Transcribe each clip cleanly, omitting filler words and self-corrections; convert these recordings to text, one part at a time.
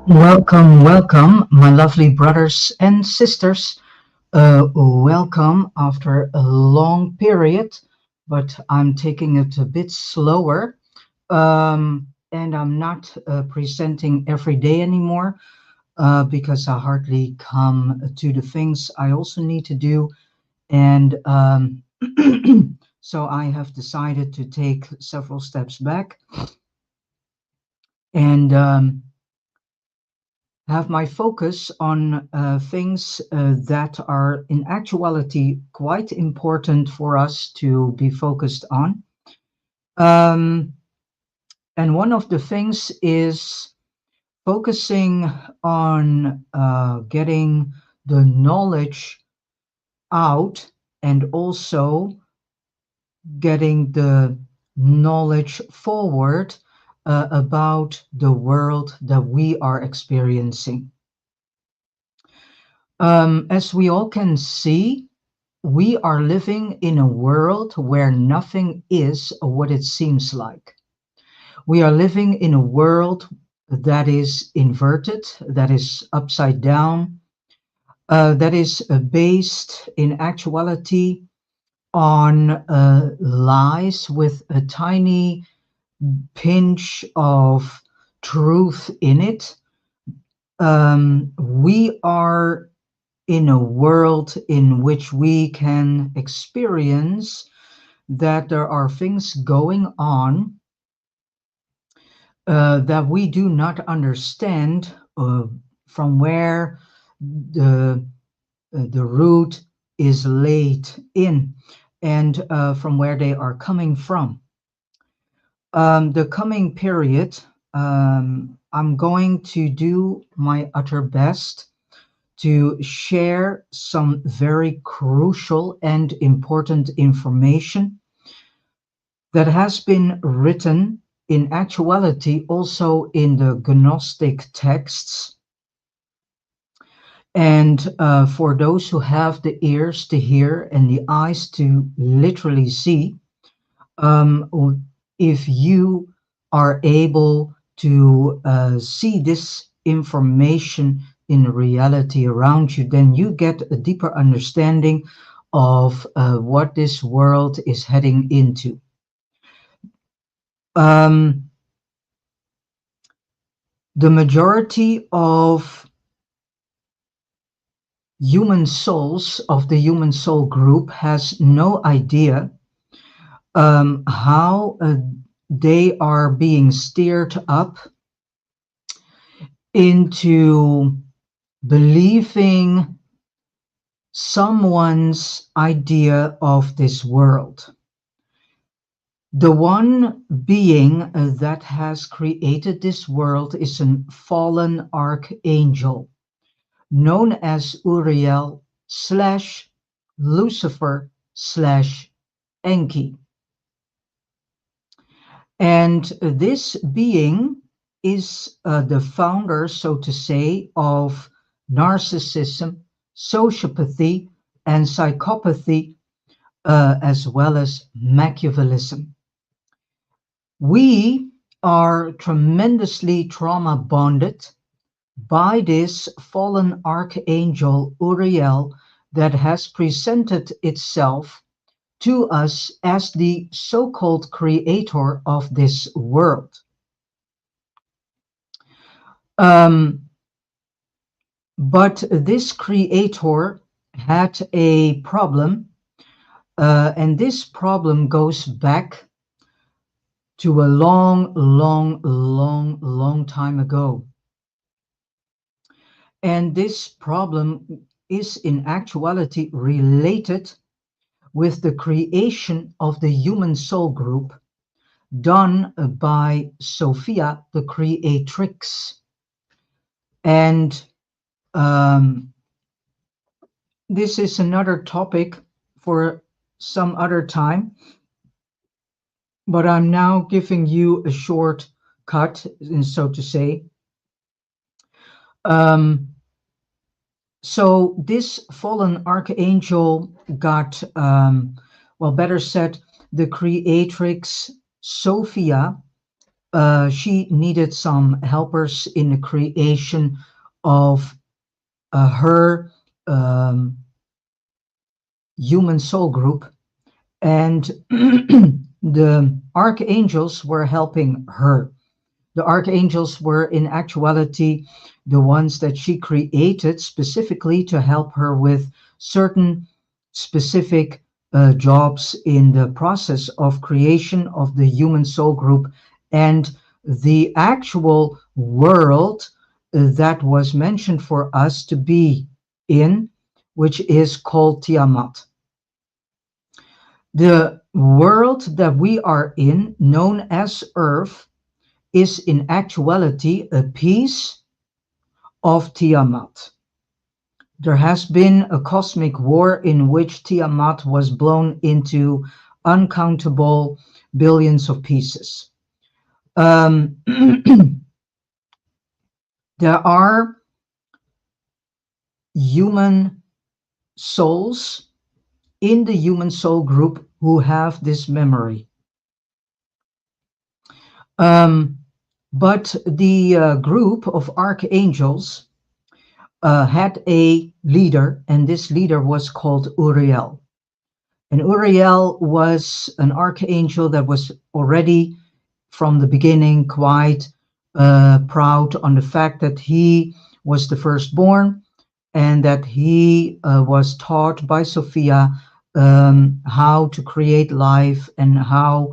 Welcome, my lovely brothers and sisters. Welcome after a long period, but I'm taking it a bit slower. And I'm not presenting every day anymore because I hardly come to the things I also need to do. And so I have decided to take several steps back and have my focus on things that are in actuality quite important for us to be focused on. Um, and one of the things is focusing on getting the knowledge out and also getting the knowledge forward about the world that we are experiencing. As we all can see, we are living in a world where nothing is what it seems like. We are living in a world that is inverted, that is upside down, that is based in actuality on lies with a tiny pinch of truth in it. We are in a world in which we can experience that there are things going on that we do not understand from where the root is laid in and from where they are coming from. The coming period, I'm going to do my utter best to share some very crucial and important information that has been written in actuality also in the Gnostic texts. And for those who have the ears to hear and the eyes to literally see, if you are able to see this information in reality around you, then you get a deeper understanding of what this world is heading into. The majority of human souls of the human soul group has no idea how they are being steered up into believing someone's idea of this world. The one being that has created this world is a fallen archangel known as Uriel slash Lucifer slash En.Ki. And this being is the founder, so to say, of narcissism, sociopathy, and psychopathy, as well as Machiavellism. We are tremendously trauma bonded by this fallen archangel Uriel that has presented itself to us as the so-called creator of this world. But this creator had a problem, and this problem goes back to a long time ago. And this problem is in actuality related with the creation of the human soul group done by Sophia, the creatrix. And this is another topic for some other time, but I'm now giving you a short cut, so to say. So this fallen archangel got, well, better said, the creatrix Sophia she needed some helpers in the creation of her um, human soul group, and the archangels were helping her. The archangels were in actuality the ones that she created specifically to help her with certain specific jobs in the process of creation of the human soul group and the actual world that was mentioned for us to be in, which is called Tiamat. The world that we are in, known as Earth, is in actuality a piece of Tiamat. There has been a cosmic war in which Tiamat was blown into uncountable billions of pieces. Um, there are human souls in the human soul group who have this memory. Um, but the group of archangels had a leader, and this leader was called Uriel. And Uriel was an archangel that was already from the beginning quite proud on the fact that he was the firstborn and that he was taught by Sophia how to create life and how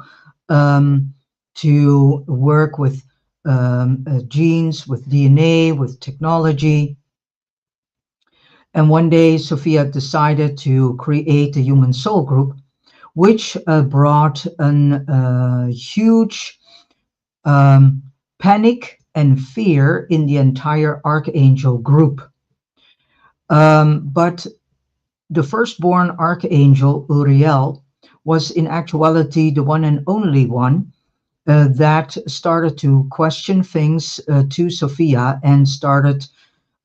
to work with genes, with DNA, with technology. And one day, Sophia decided to create a human soul group, which brought a huge um, panic and fear in the entire archangel group. But the firstborn archangel, Uriel, was in actuality the one and only one that started to question things to Sophia and started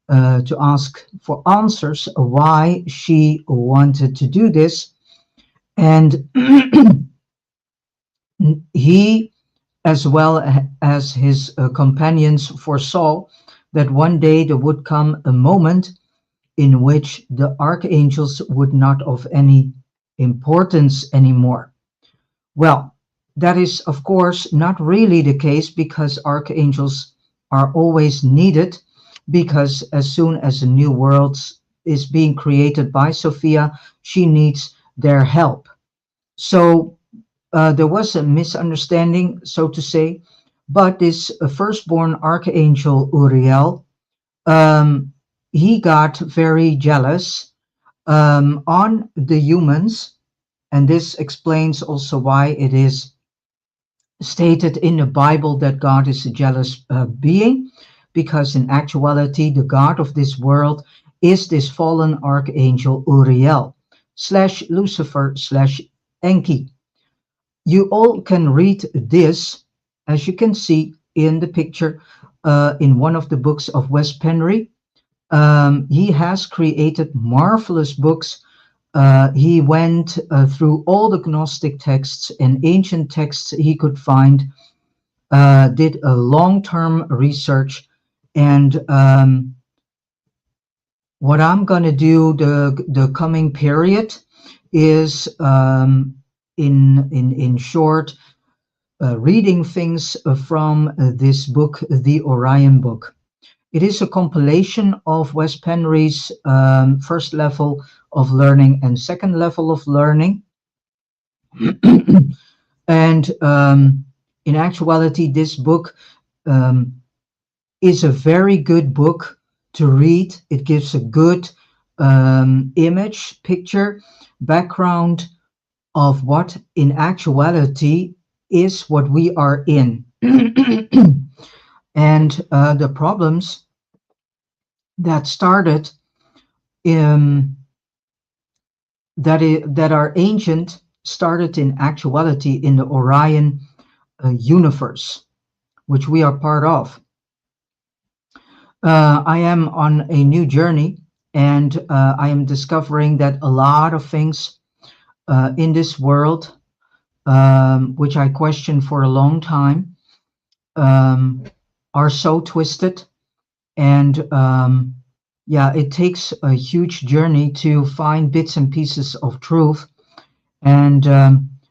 to ask for answers why she wanted to do this. And he, as well as his companions, foresaw that one day there would come a moment in which the archangels would not of any importance anymore. Well, that is, of course, not really the case because archangels are always needed, because as soon as a new world is being created by Sophia, she needs their help. So there was a misunderstanding, so to say, but this firstborn archangel Uriel, um, he got very jealous on the humans, and this explains also why it is stated in the Bible that God is a jealous being, because in actuality, the God of this world is this fallen archangel Uriel slash Lucifer slash En.Ki. You all can read this, as you can see in the picture, in one of the books of Wes Penre. He has created marvelous books. He went through all the Gnostic texts and ancient texts he could find, did a long-term research, and what I'm going to do the coming period is in short reading things from this book, the Orion Book. It is a compilation of Wes Penre's first level of learning and second level of learning. And in actuality, this book is a very good book to read. It gives a good image, picture, background of what in actuality is what we are in. And the problems that started that are ancient started in actuality in the Orion universe, which we are part of. I am on a new journey, and I am discovering that a lot of things in this world, which I questioned for a long time, um, are so twisted, and yeah, it takes a huge journey to find bits and pieces of truth. And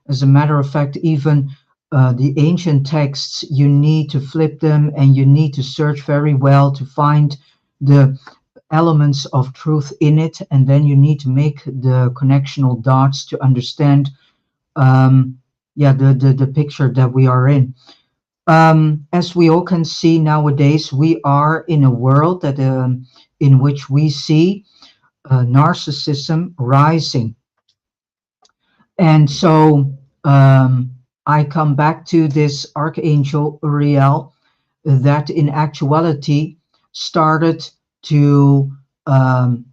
as a matter of fact, even the ancient texts, you need to flip them and you need to search very well to find the elements of truth in it. And then you need to make the connectional dots to understand, yeah, the picture that we are in. As we all can see nowadays, we are in a world that in which we see narcissism rising. And so I come back to this archangel Uriel that in actuality started to um,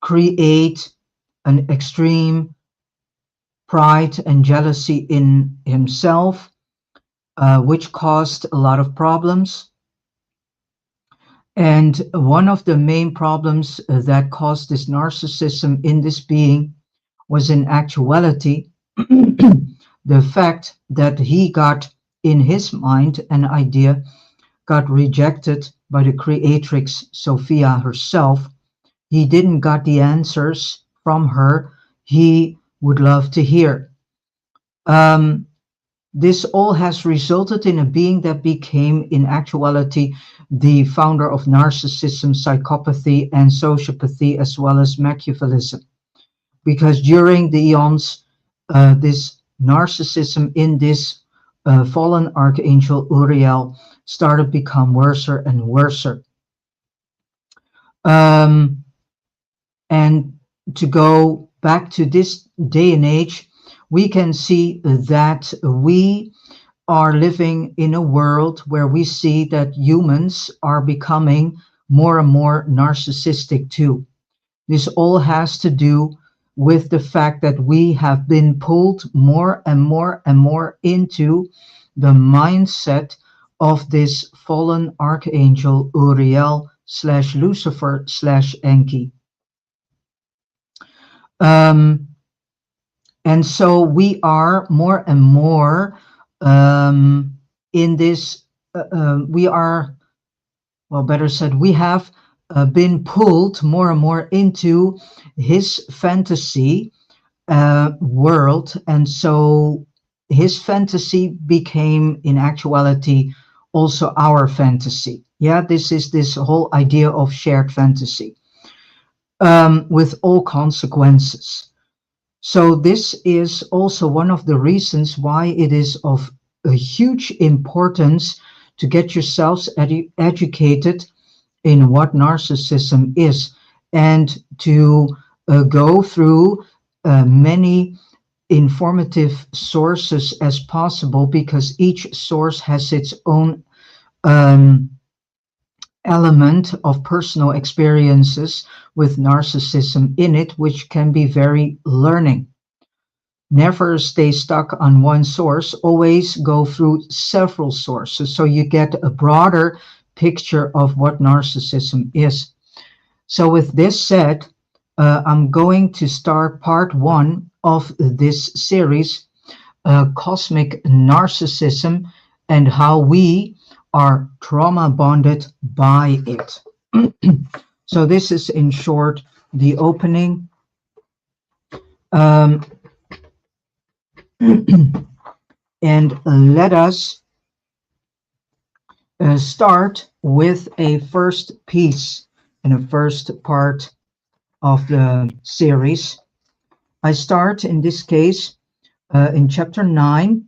create an extreme pride and jealousy in himself, which caused a lot of problems. And one of the main problems that caused this narcissism in this being was in actuality the fact that he got in his mind an idea, got rejected by the creatrix Sophia herself. He didn't got the answers from her he would love to hear. Um, this all has resulted in a being that became, in actuality, the founder of narcissism, psychopathy, and sociopathy, as well as Machiavellism. Because during the eons, this narcissism in this fallen archangel Uriel started to become worse and worse. Um, and to go back to this day and age, we can see that we are living in a world where we see that humans are becoming more and more narcissistic too. This all has to do with the fact that we have been pulled more and more and more into the mindset of this fallen archangel Uriel slash Lucifer slash En.Ki. Um, and so we are more and more in this, we are, well, better said, we have been pulled more and more into his fantasy world. And so his fantasy became, in actuality, also our fantasy. Yeah, this is this whole idea of shared fantasy with all consequences. So this is also one of the reasons why it is of a huge importance to get yourselves educated in what narcissism is, and to go through many informative sources as possible, because each source has its own um, element of personal experiences with narcissism in it, which can be very learning. Never stay stuck on one source, always go through several sources so you get a broader picture of what narcissism is. So with this said, I'm going to start part one of this series, Cosmic Narcissism, and how we are trauma bonded by it. So this is in short the opening. And let us start with a first piece in a first part of the series. I start in this case in chapter 9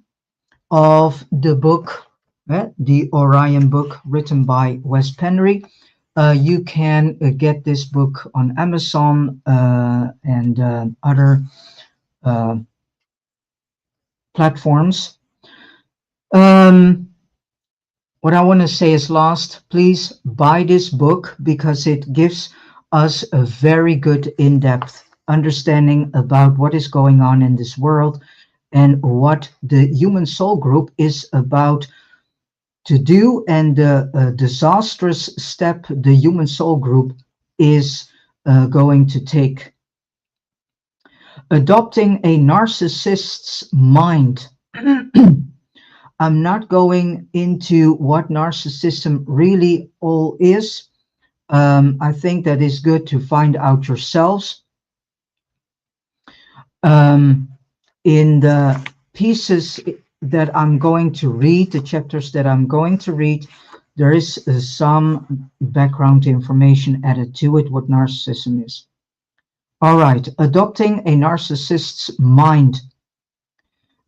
of the book, the Orion Book, written by Wes Penre. You can get this book on Amazon and other platforms. What I want to say is last, please buy this book because it gives us a very good in-depth understanding about what is going on in this world and what the human soul group is about to do, and the disastrous step the human soul group is going to take. Adopting a narcissist's mind. I'm not going into what narcissism really all is. I think that is good to find out yourselves. Um, in the pieces that I'm going to read, the chapters that I'm going to read, there is some background information added to it, what narcissism is. All right, adopting a narcissist's mind.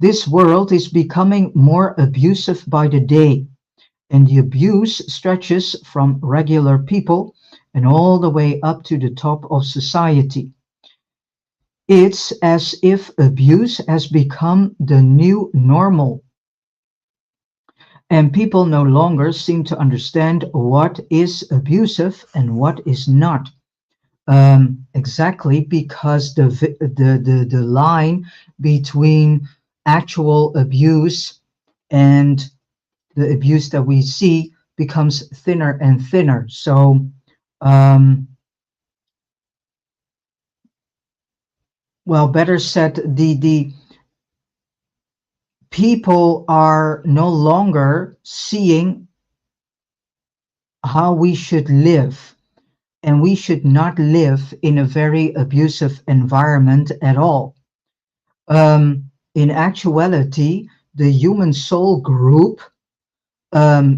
This world is becoming more abusive by the day, and the abuse stretches from regular people and all the way up to the top of society. It's as if abuse has become the new normal, and people no longer seem to understand what is abusive and what is not. Exactly because the line between actual abuse and the abuse that we see becomes thinner and thinner. So, um, well, better said, the people are no longer seeing how we should live, and we should not live in a very abusive environment at all. In actuality, the human soul group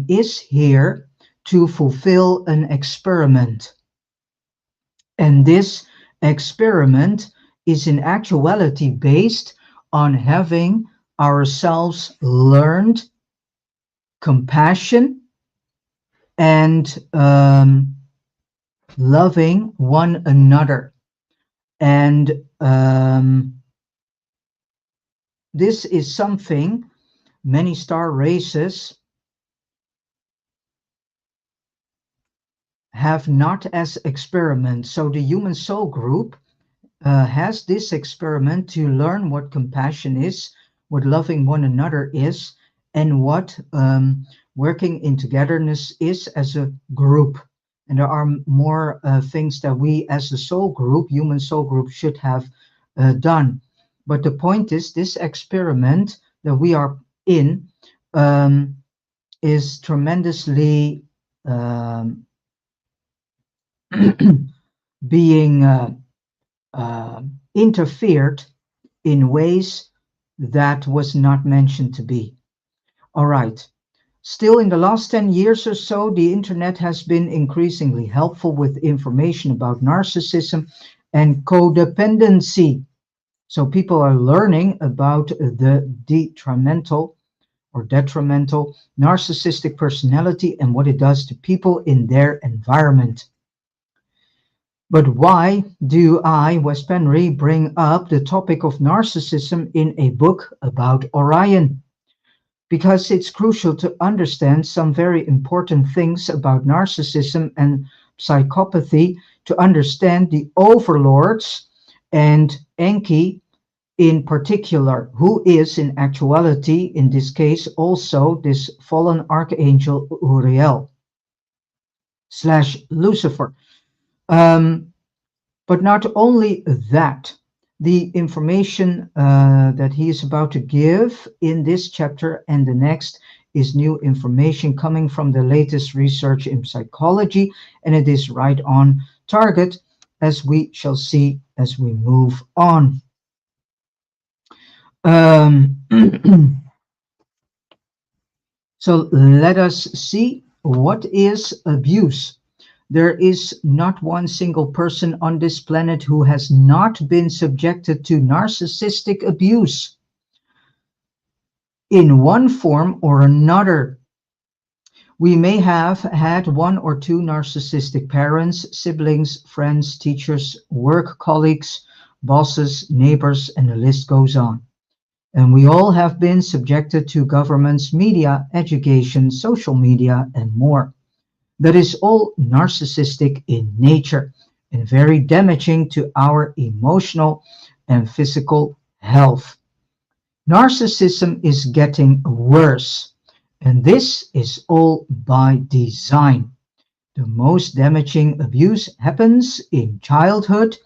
is here to fulfill an experiment. And this experiment is in actuality based on having ourselves learned compassion and loving one another. And this is something many star races have not as experiment. So the human soul group has this experiment to learn what compassion is, what loving one another is, and what working in togetherness is as a group. And there are more things that we as a soul group, human soul group, should have done. But the point is, this experiment that we are in is tremendously being interfered in ways that was not mentioned to be. All right. Still, in the last 10 years or so, the internet has been increasingly helpful with information about narcissism and codependency. So people are learning about the detrimental or detrimental narcissistic personality and what it does to people in their environment. But why do I, Wes Penre, bring up the topic of narcissism in a book about Orion? Because it's crucial to understand some very important things about narcissism and psychopathy to understand the overlords and En.Ki in particular, who is in actuality, in this case, also this fallen archangel Uriel slash Lucifer. But not only that, the information that he is about to give in this chapter and the next is new information coming from the latest research in psychology, and it is right on target, as we shall see as we move on. So let us see, what is abuse? There is not one single person on this planet who has not been subjected to narcissistic abuse in one form or another. We may have had one or two narcissistic parents, siblings, friends, teachers, work colleagues, bosses, neighbors, and the list goes on. And we all have been subjected to governments, media, education, social media, and more. That is all narcissistic in nature and very damaging to our emotional and physical health. Narcissism is getting worse, and this is all by design. The most damaging abuse happens in childhood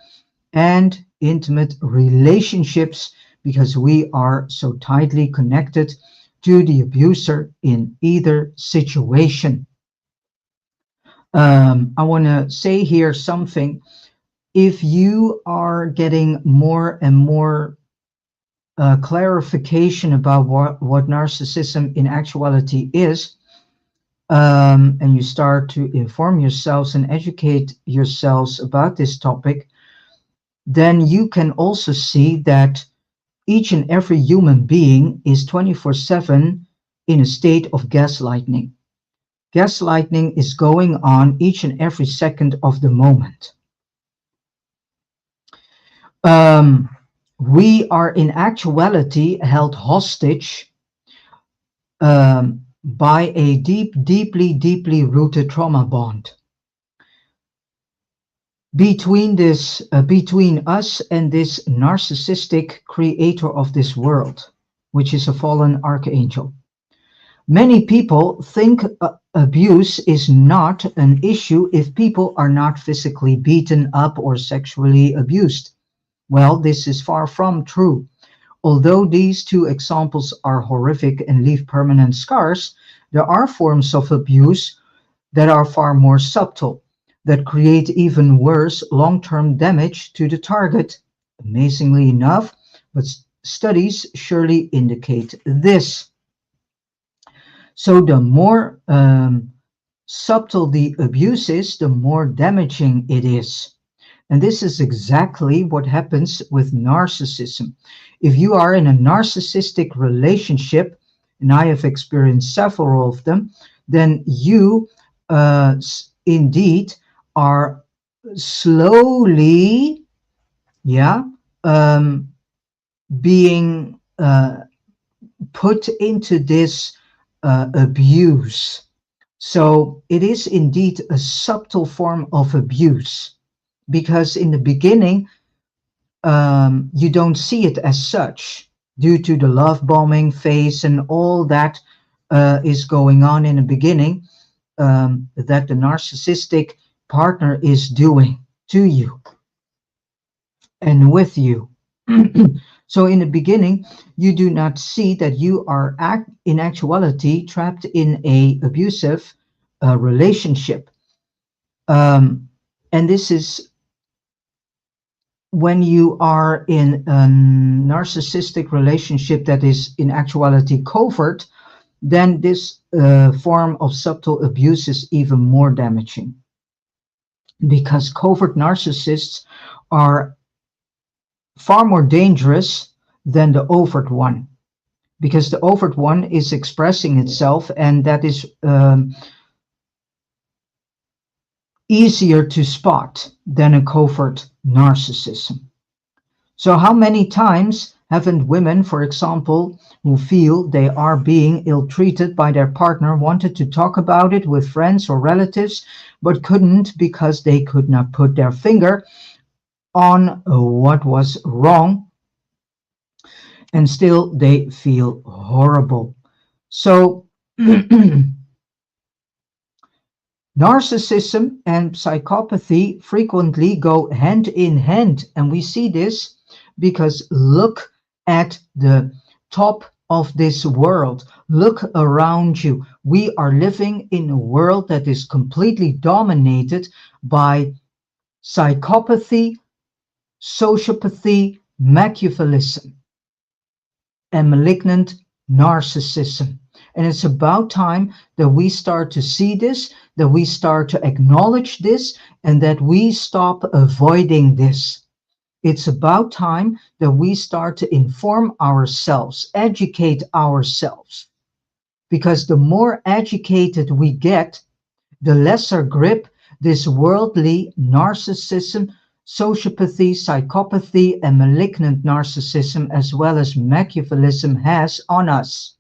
and intimate relationships because we are so tightly connected to the abuser in either situation. I want to say here something. If you are getting more and more clarification about what narcissism in actuality is, and you start to inform yourselves and educate yourselves about this topic, then you can also see that each and every human being is 24/7 in a state of gaslighting. Gaslighting is going on each and every second of the moment. Um, we are in actuality held hostage by a deeply rooted trauma bond between us and this narcissistic creator of this world, which is a fallen archangel. Many people think abuse is not an issue if people are not physically beaten up or sexually abused. Well, this is far from true. Although these two examples are horrific and leave permanent scars, there are forms of abuse that are far more subtle, that create even worse long-term damage to the target. Amazingly enough, but studies surely indicate this. So the more subtle the abuse is, the more damaging it is. And this is exactly what happens with narcissism. If you are in a narcissistic relationship, and I have experienced several of them, then you indeed are slowly, being put into this abuse. So it is indeed a subtle form of abuse, because in the beginning, you don't see it as such due to the love bombing phase and all that is going on in the beginning, that the narcissistic partner is doing to you and with you. So in the beginning, you do not see that you are in actuality trapped in a abusive relationship. And this is when you are in a narcissistic relationship that is in actuality covert, then this form of subtle abuse is even more damaging. Because covert narcissists are far more dangerous than the overt one, because the overt one is expressing itself, and that is easier to spot than a covert narcissism. So how many times haven't women, for example, who feel they are being ill-treated by their partner, wanted to talk about it with friends or relatives, but couldn't because they could not put their finger on what was wrong, and still they feel horrible. So narcissism and psychopathy frequently go hand in hand, and we see this because look at the top of this world. Look around you. We are living in a world that is completely dominated by psychopathy, sociopathy, Machiavellism, and malignant narcissism. And it's about time that we start to see this, that we start to acknowledge this, and that we stop avoiding this. It's about time that we start to inform ourselves, educate ourselves. Because the more educated we get, the lesser grip this worldly narcissism, sociopathy, psychopathy, and malignant narcissism, as well as Machiavellism, has on us.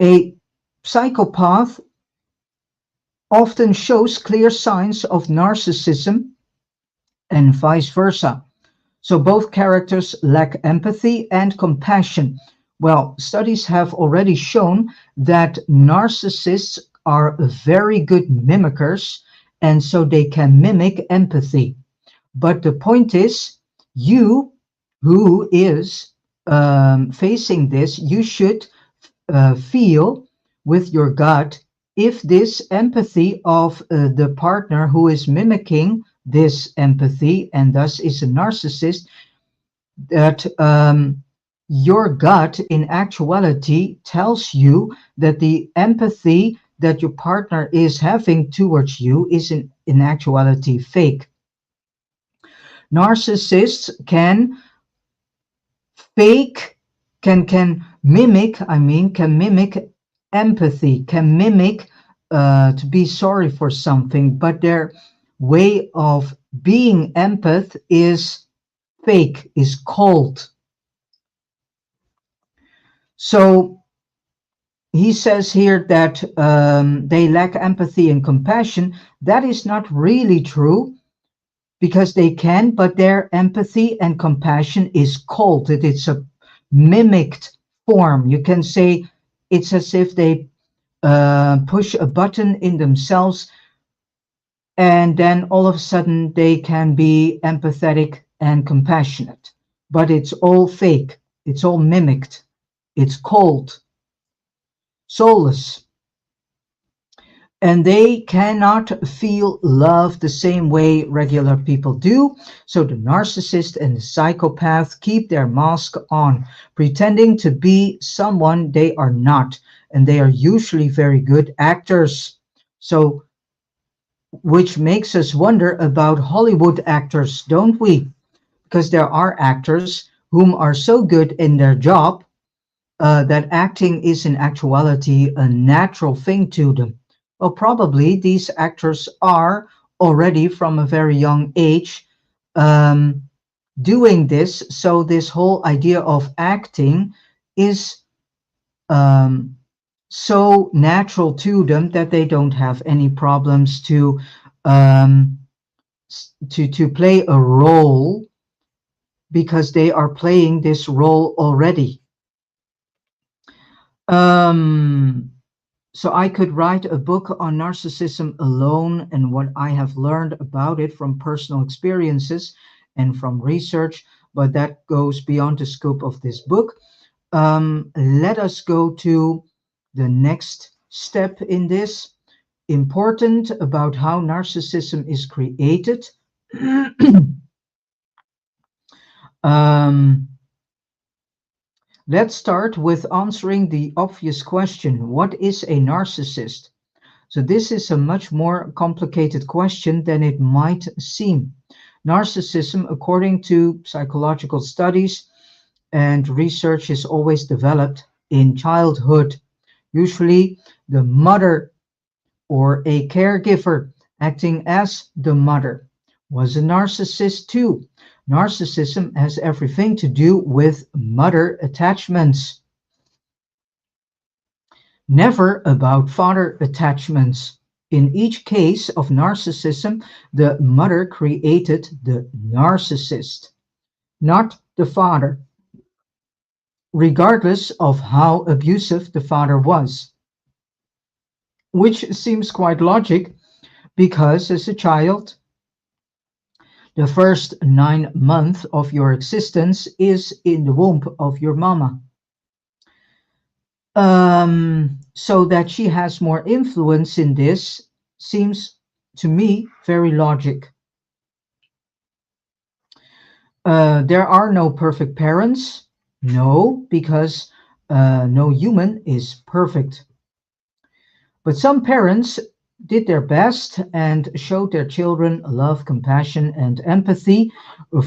A psychopath often shows clear signs of narcissism and vice versa. So both characters lack empathy and compassion. Well, studies have already shown that narcissists are very good mimickers, and so they can mimic empathy. But the point is, you, who is facing this, you should feel with your gut if this empathy of the partner who is mimicking this empathy and thus is a narcissist, that your gut in actuality tells you that the empathy that your partner is having towards you is in actuality fake. Narcissists can fake, can mimic, can mimic empathy, can mimic to be sorry for something, but their way of being empath is fake, is cold. So he says here that they lack empathy and compassion. That is not really true because they can, but their empathy and compassion is cold. It's a mimicked form. You can say it's as if they push a button in themselves and then all of a sudden they can be empathetic and compassionate. But it's all fake. It's all mimicked. It's cold, soulless. And they cannot feel love the same way regular people do. So the narcissist and the psychopath keep their mask on, pretending to be someone they are not. And they are usually very good actors. So, which makes us wonder about Hollywood actors, don't we? Because there are actors whom are so good in their job that acting is in actuality a natural thing to them. Well, probably these actors are already from a very young age um, doing this. So this whole idea of acting is um, so natural to them that they don't have any problems um, to play a role because they are playing this role already. Um, So I could write a book on narcissism alone and what I have learned about it from personal experiences and from research, but that goes beyond the scope of this book. Let us go to the next step in this. Important about how narcissism is created. um, let's start with answering the obvious question: what is a narcissist? So this is a much more complicated question than it might seem. Narcissism, according to psychological studies and research, is always developed in childhood. Usually the mother or a caregiver acting as the mother was a narcissist too. Narcissism has everything to do with mother attachments, never about father attachments. In each case of narcissism, the mother created the narcissist, not the father, regardless of how abusive the father was. Which seems quite logic because as a child, the first 9 months of your existence is in the womb of your mama. So that she has more influence in this seems to me very logic. There are no perfect parents. No, because no human is perfect. But some parents did their best and showed their children love, compassion, and empathy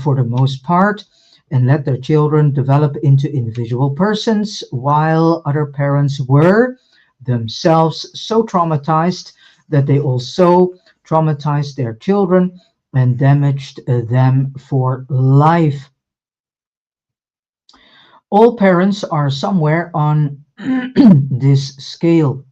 for the most part, and let their children develop into individual persons, while other parents were themselves so traumatized that they also traumatized their children and damaged them for life. All parents are somewhere on this scale.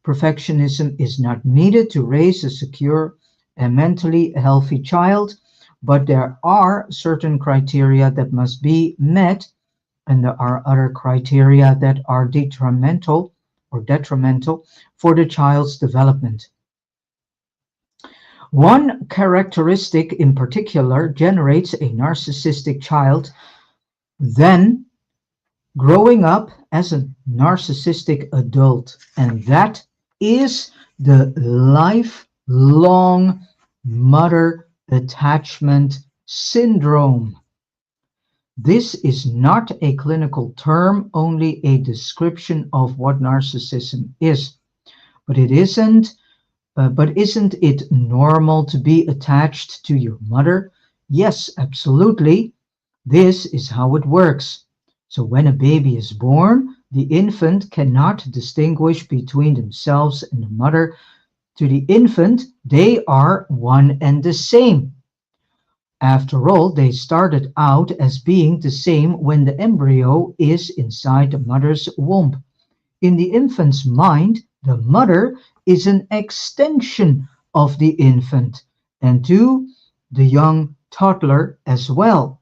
Perfectionism is not needed to raise a secure and mentally healthy child, but there are certain criteria that must be met, and there are other criteria that are detrimental for the child's development. One characteristic in particular generates a narcissistic child, then growing up as a narcissistic adult. And that is the lifelong mother attachment syndrome. This is not a clinical term, only a description of what narcissism is. But it isn't but isn't it normal to be attached to your mother? Yes, absolutely. This is how it works. So when a baby is born, the infant cannot distinguish between themselves and the mother. To the infant, they are one and the same. After all, they started out as being the same when the embryo is inside the mother's womb. In the infant's mind, the mother is an extension of the infant, and to the young toddler as well.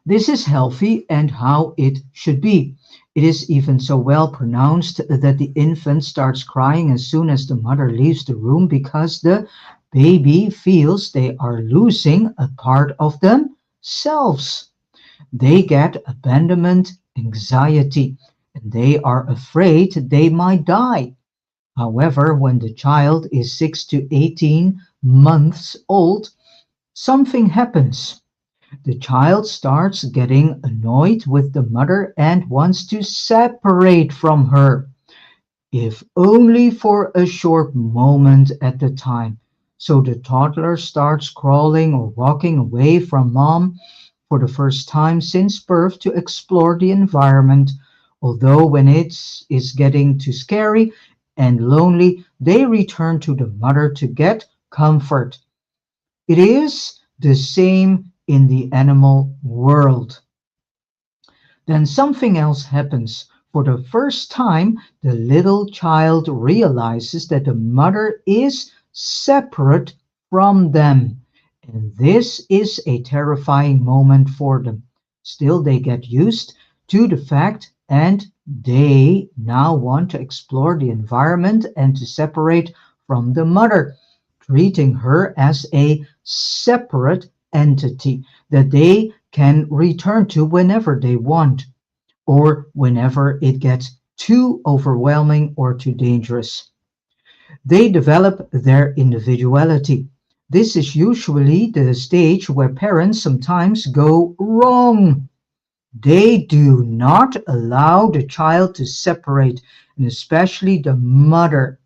This is healthy and how it should be. It is even so well pronounced that the infant starts crying as soon as the mother leaves the room because the baby feels they are losing a part of themselves. They get abandonment anxiety and they are afraid they might die. However, when the child is 6 to 18 months old, something happens. The child starts getting annoyed with the mother and wants to separate from her, if only for a short moment at the time. So the toddler starts crawling or walking away from mom for the first time since birth to explore the environment. Although when is getting too scary and lonely, they return to the mother to get comfort. It is the same in the animal world. Then something else happens. For the first time, the little child realizes that the mother is separate from them. And this is a terrifying moment for them. Still, they get used to the fact and they now want to explore the environment and to separate from the mother, treating her as a separate entity that they can return to whenever they want or whenever it gets too overwhelming or too dangerous. They develop their individuality. This is usually the stage where parents sometimes go wrong. They do not allow the child to separate, and especially the mother,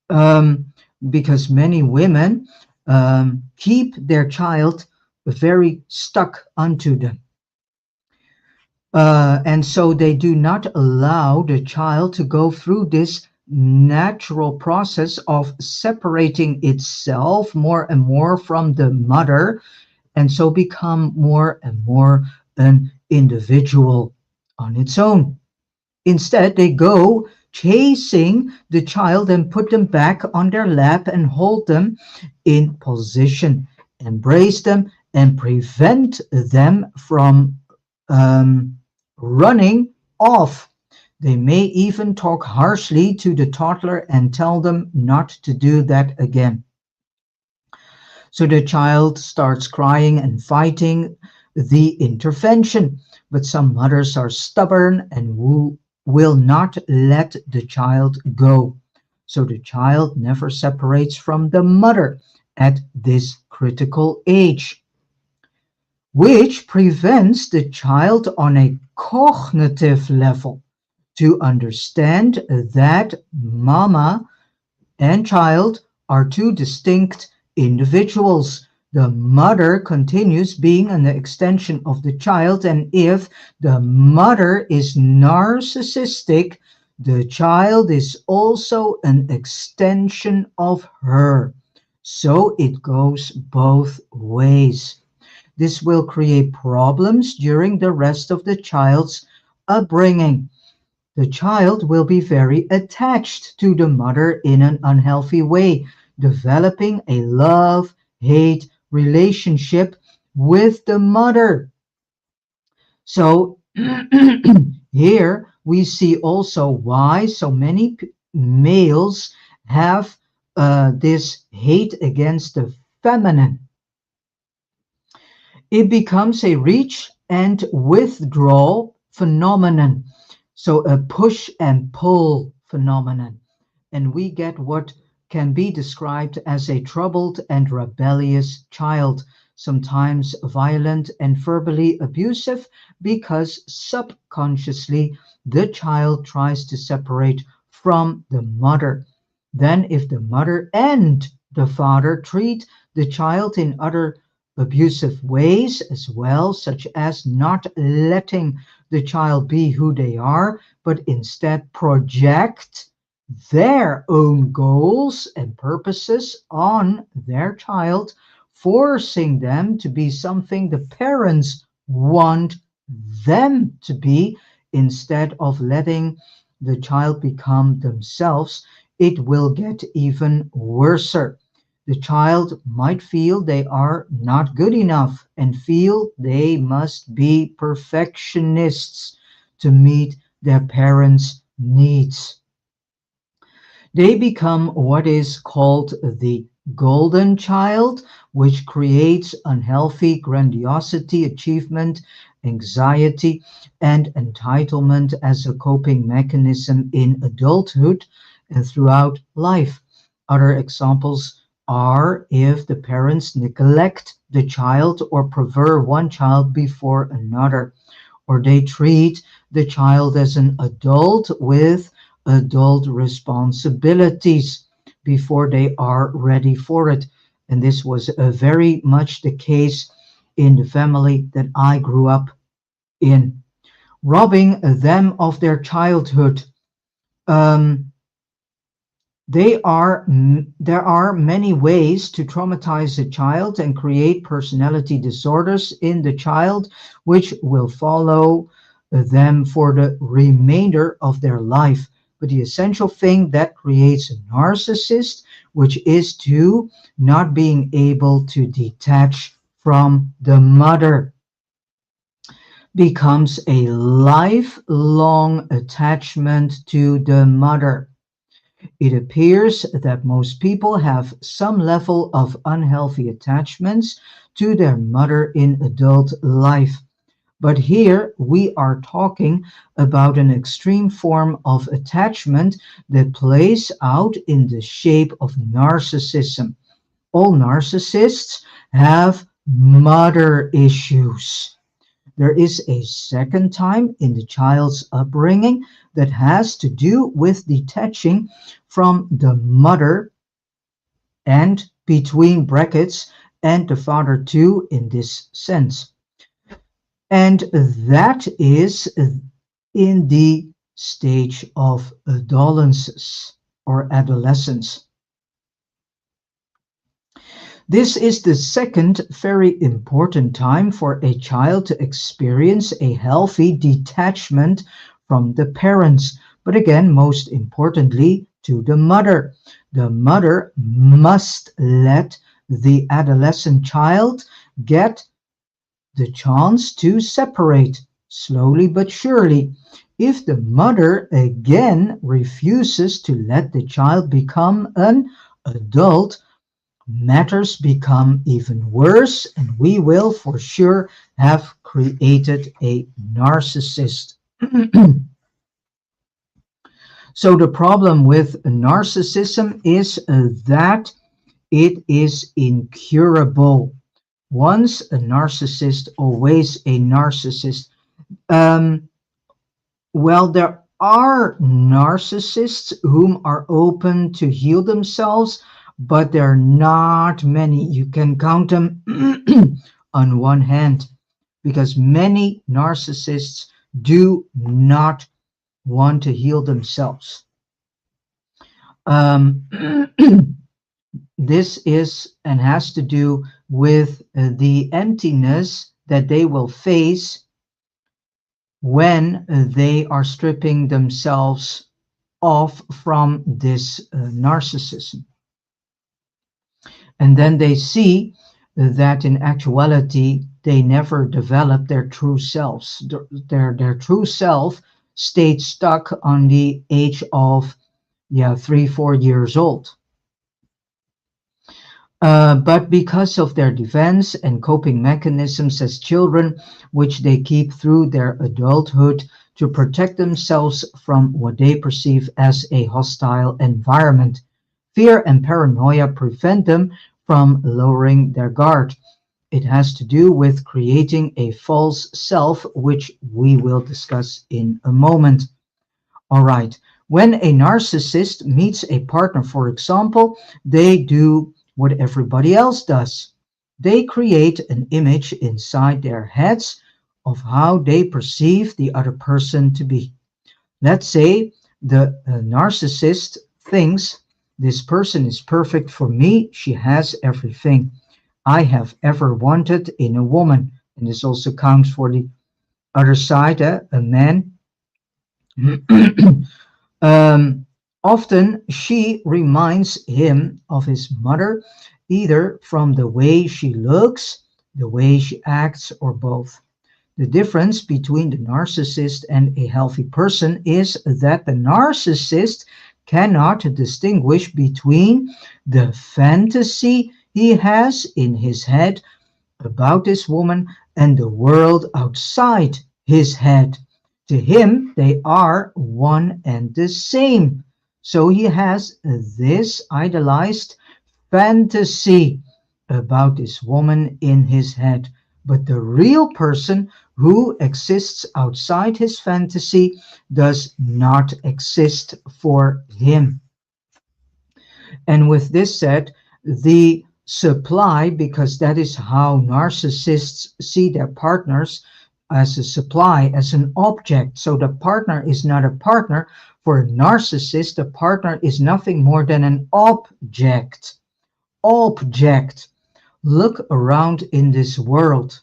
um, because many women keep their child very stuck onto them. And so they do not allow the child to go through this natural process of separating itself more and more from the mother, and so become more and more an individual on its own. Instead, they go chasing the child and put them back on their lap and hold them in position, embrace them, and prevent them from um, running off. They may even talk harshly to the toddler and tell them not to do that again. So the child starts crying and fighting the intervention. But some mothers are stubborn and will not let the child go. So the child never separates from the mother at this critical age, which prevents the child on a cognitive level to understand that mama and child are two distinct individuals. The mother continues being an extension of the child, and if the mother is narcissistic, the child is also an extension of her. So it goes both ways. This will create problems during the rest of the child's upbringing. The child will be very attached to the mother in an unhealthy way, developing a love hate relationship with the mother. So, here we see also why so many males have this hate against the feminine. It becomes a reach and withdrawal phenomenon. So a push and pull phenomenon. And we get what can be described as a troubled and rebellious child, sometimes violent and verbally abusive, because subconsciously the child tries to separate from the mother. Then, if the mother and the father treat the child in other abusive ways as well, such as not letting the child be who they are, but instead project their own goals and purposes on their child, forcing them to be something the parents want them to be instead of letting the child become themselves, it will get even worse. The child might feel they are not good enough and feel they must be perfectionists to meet their parents' needs. They become what is called the golden child, which creates unhealthy grandiosity, achievement, anxiety, and entitlement as a coping mechanism in adulthood and throughout life. Other examples are if the parents neglect the child or prefer one child before another, or they treat the child as an adult with adult responsibilities before they are ready for it. And this was very much the case in the family that I grew up in, robbing them of their childhood. Um, there are many ways to traumatize a child and create personality disorders in the child, which will follow them for the remainder of their life. But the essential thing that creates a narcissist, which is to not being able to detach from the mother, becomes a lifelong attachment to the mother. It appears that most people have some level of unhealthy attachments to their mother in adult life. But here we are talking about an extreme form of attachment that plays out in the shape of narcissism. All narcissists have mother issues. There is a second time in the child's upbringing that has to do with detaching from the mother and between brackets and the father too in this sense. And that is in the stage of adolescence or adolescence. This is the second very important time for a child to experience a healthy detachment from the parents, but again, most importantly, to the mother. The mother must let the adolescent child get the chance to separate, slowly but surely. If the mother again refuses to let the child become an adult, matters become even worse, and we will for sure have created a narcissist. So the problem with narcissism is that it is incurable. Once a narcissist, always a narcissist. Um, well, there are narcissists whom are open to heal themselves, but there are not many. You can count them on one hand because many narcissists do not want to heal themselves. Um, this is and has to do with the emptiness that they will face when they are stripping themselves off from this narcissism. And then they see that in actuality, they never develop their true selves. Their true self stayed stuck on the age of 3, 4 years old. But because of their defense and coping mechanisms as children, which they keep through their adulthood to protect themselves from what they perceive as a hostile environment, fear and paranoia prevent them from lowering their guard. It has to do with creating a false self, which we will discuss in a moment. All right. When a narcissist meets a partner, for example, they do what everybody else does. They create an image inside their heads of how they perceive the other person to be. Let's say the narcissist thinks this person is perfect for me. She has everything I have ever wanted in a woman. And this also counts for the other side, a man. Um, Often she reminds him of his mother, either from the way she looks, the way she acts, or both. The difference between the narcissist and a healthy person is that the narcissist cannot distinguish between the fantasy he has in his head about this woman and the world outside his head. To him, they are one and the same. So he has this idolized fantasy about this woman in his head. But the real person who exists outside his fantasy does not exist for him. And with this said, the supply, because that is how narcissists see their partners, as a supply, as an object. So the partner is not a partner. For a narcissist, the partner is nothing more than an object. Object. Look around in this world.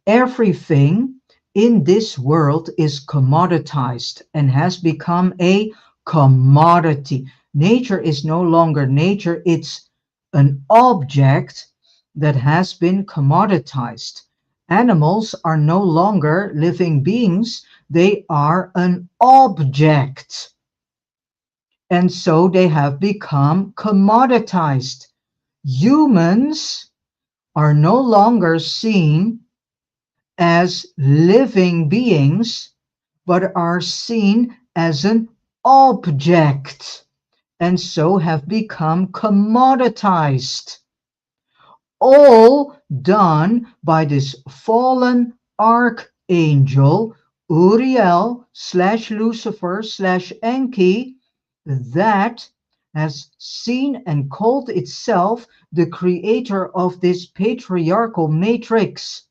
Everything in this world is commoditized and has become a commodity. Nature is no longer nature, it's an object that has been commoditized. Animals are no longer living beings, they are an object. And so they have become commoditized. Humans are no longer seen as living beings, but are seen as an object, and so have become commoditized. All done by this fallen archangel, Uriel slash Lucifer slash En.Ki, that has seen and called itself the creator of this patriarchal matrix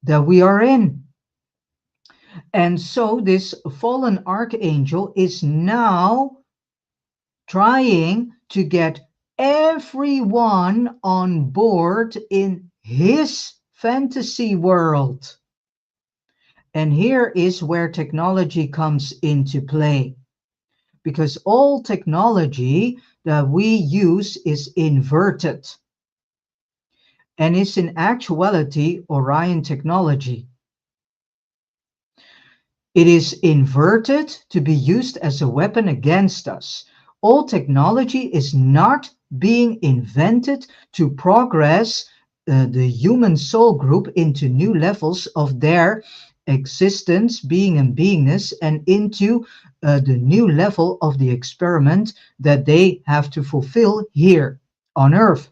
that we are in. And so this fallen archangel is now trying to get everyone on board in his fantasy world. And here is where technology comes into play, because all technology that we use is inverted and is in actuality Orion technology. It is inverted to be used as a weapon against us. All technology is not being invented to progress the human soul group into new levels of their existence, being and beingness, and into the new level of the experiment that they have to fulfill here on Earth.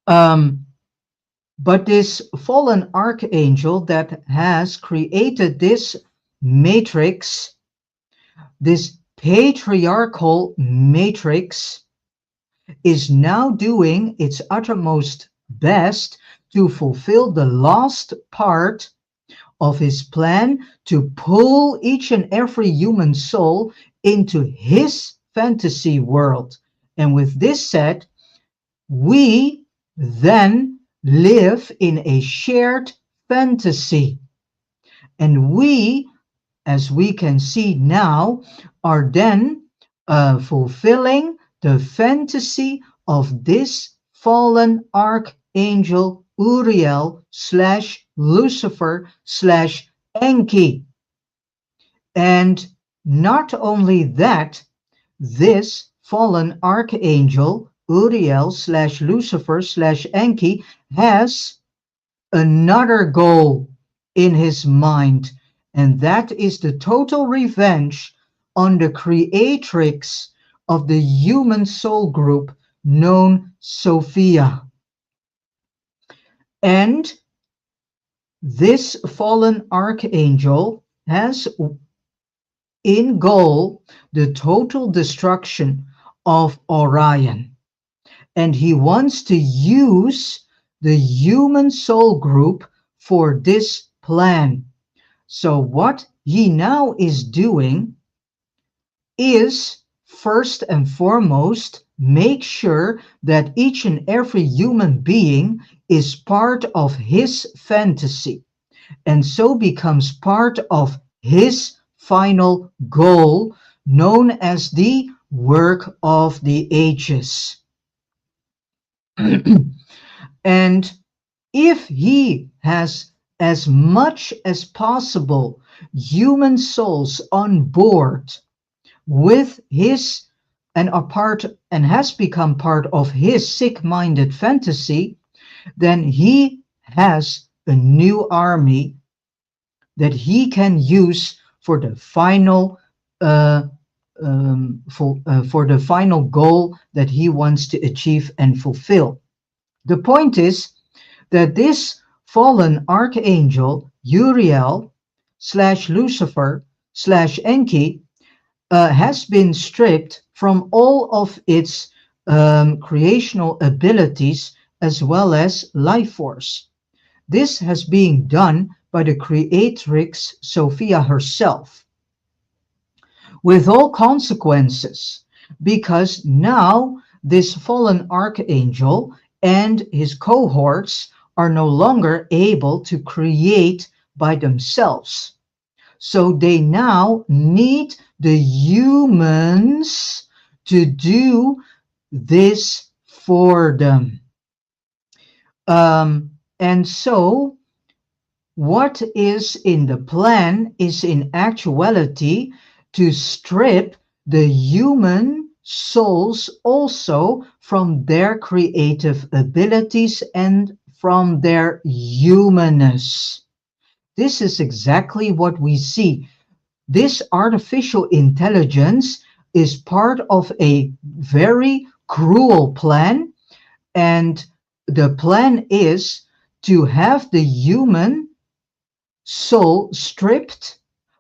But this fallen archangel that has created this matrix, this patriarchal matrix, is now doing its uttermost best to fulfill the last part of his plan to pull each and every human soul into his fantasy world. And with this said, we then live in a shared fantasy. And we, as we can see now, are then fulfilling the fantasy of this fallen archangel Uriel slash Lucifer slash En.Ki. And not only that, this fallen archangel Uriel slash Lucifer slash En.Ki has another goal in his mind, and that is the total revenge on the creatrix of the human soul group known Sophia. And this fallen archangel has in goal the total destruction of Orion. And he wants to use the human soul group for this plan. So what he now is doing is, first and foremost, make sure that each and every human being is part of his fantasy, and so becomes part of his final goal, known as the work of the ages. And if he has as much as possible human souls on board with his and are part and has become part of his sick-minded fantasy, then he has a new army that he can use for the final for the final goal that he wants to achieve and fulfill. The point is that this fallen archangel Uriel slash Lucifer slash En.Ki has been stripped from all of its creational abilities as well as life force. This has been done by the creatrix Sophia herself, with all consequences, because now this fallen archangel and his cohorts are no longer able to create by themselves. So they now need the humans to do this for them. And so what is in the plan is in actuality to strip the human souls also from their creative abilities and from their humanness. This is exactly what we see. This artificial intelligence is part of a very cruel plan, and the plan is to have the human soul stripped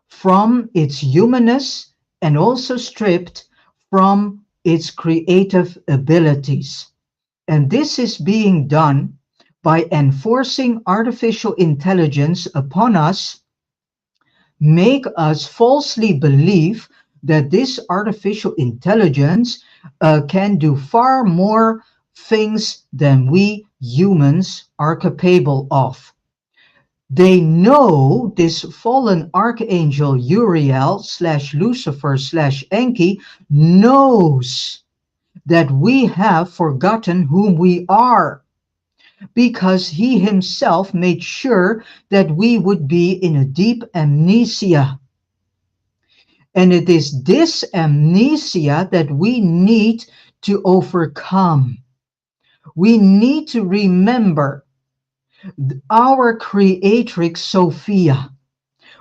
from its humanness and also stripped from its creative abilities. And this is being done by enforcing artificial intelligence upon us, make us falsely believe that this artificial intelligence can do far more things than we humans are capable of. They know, this fallen archangel Uriel slash Lucifer slash En.Ki knows that we have forgotten whom we are, because he himself made sure that we would be in a deep amnesia. And it is this amnesia that we need to overcome. We need to remember our creatrix Sophia.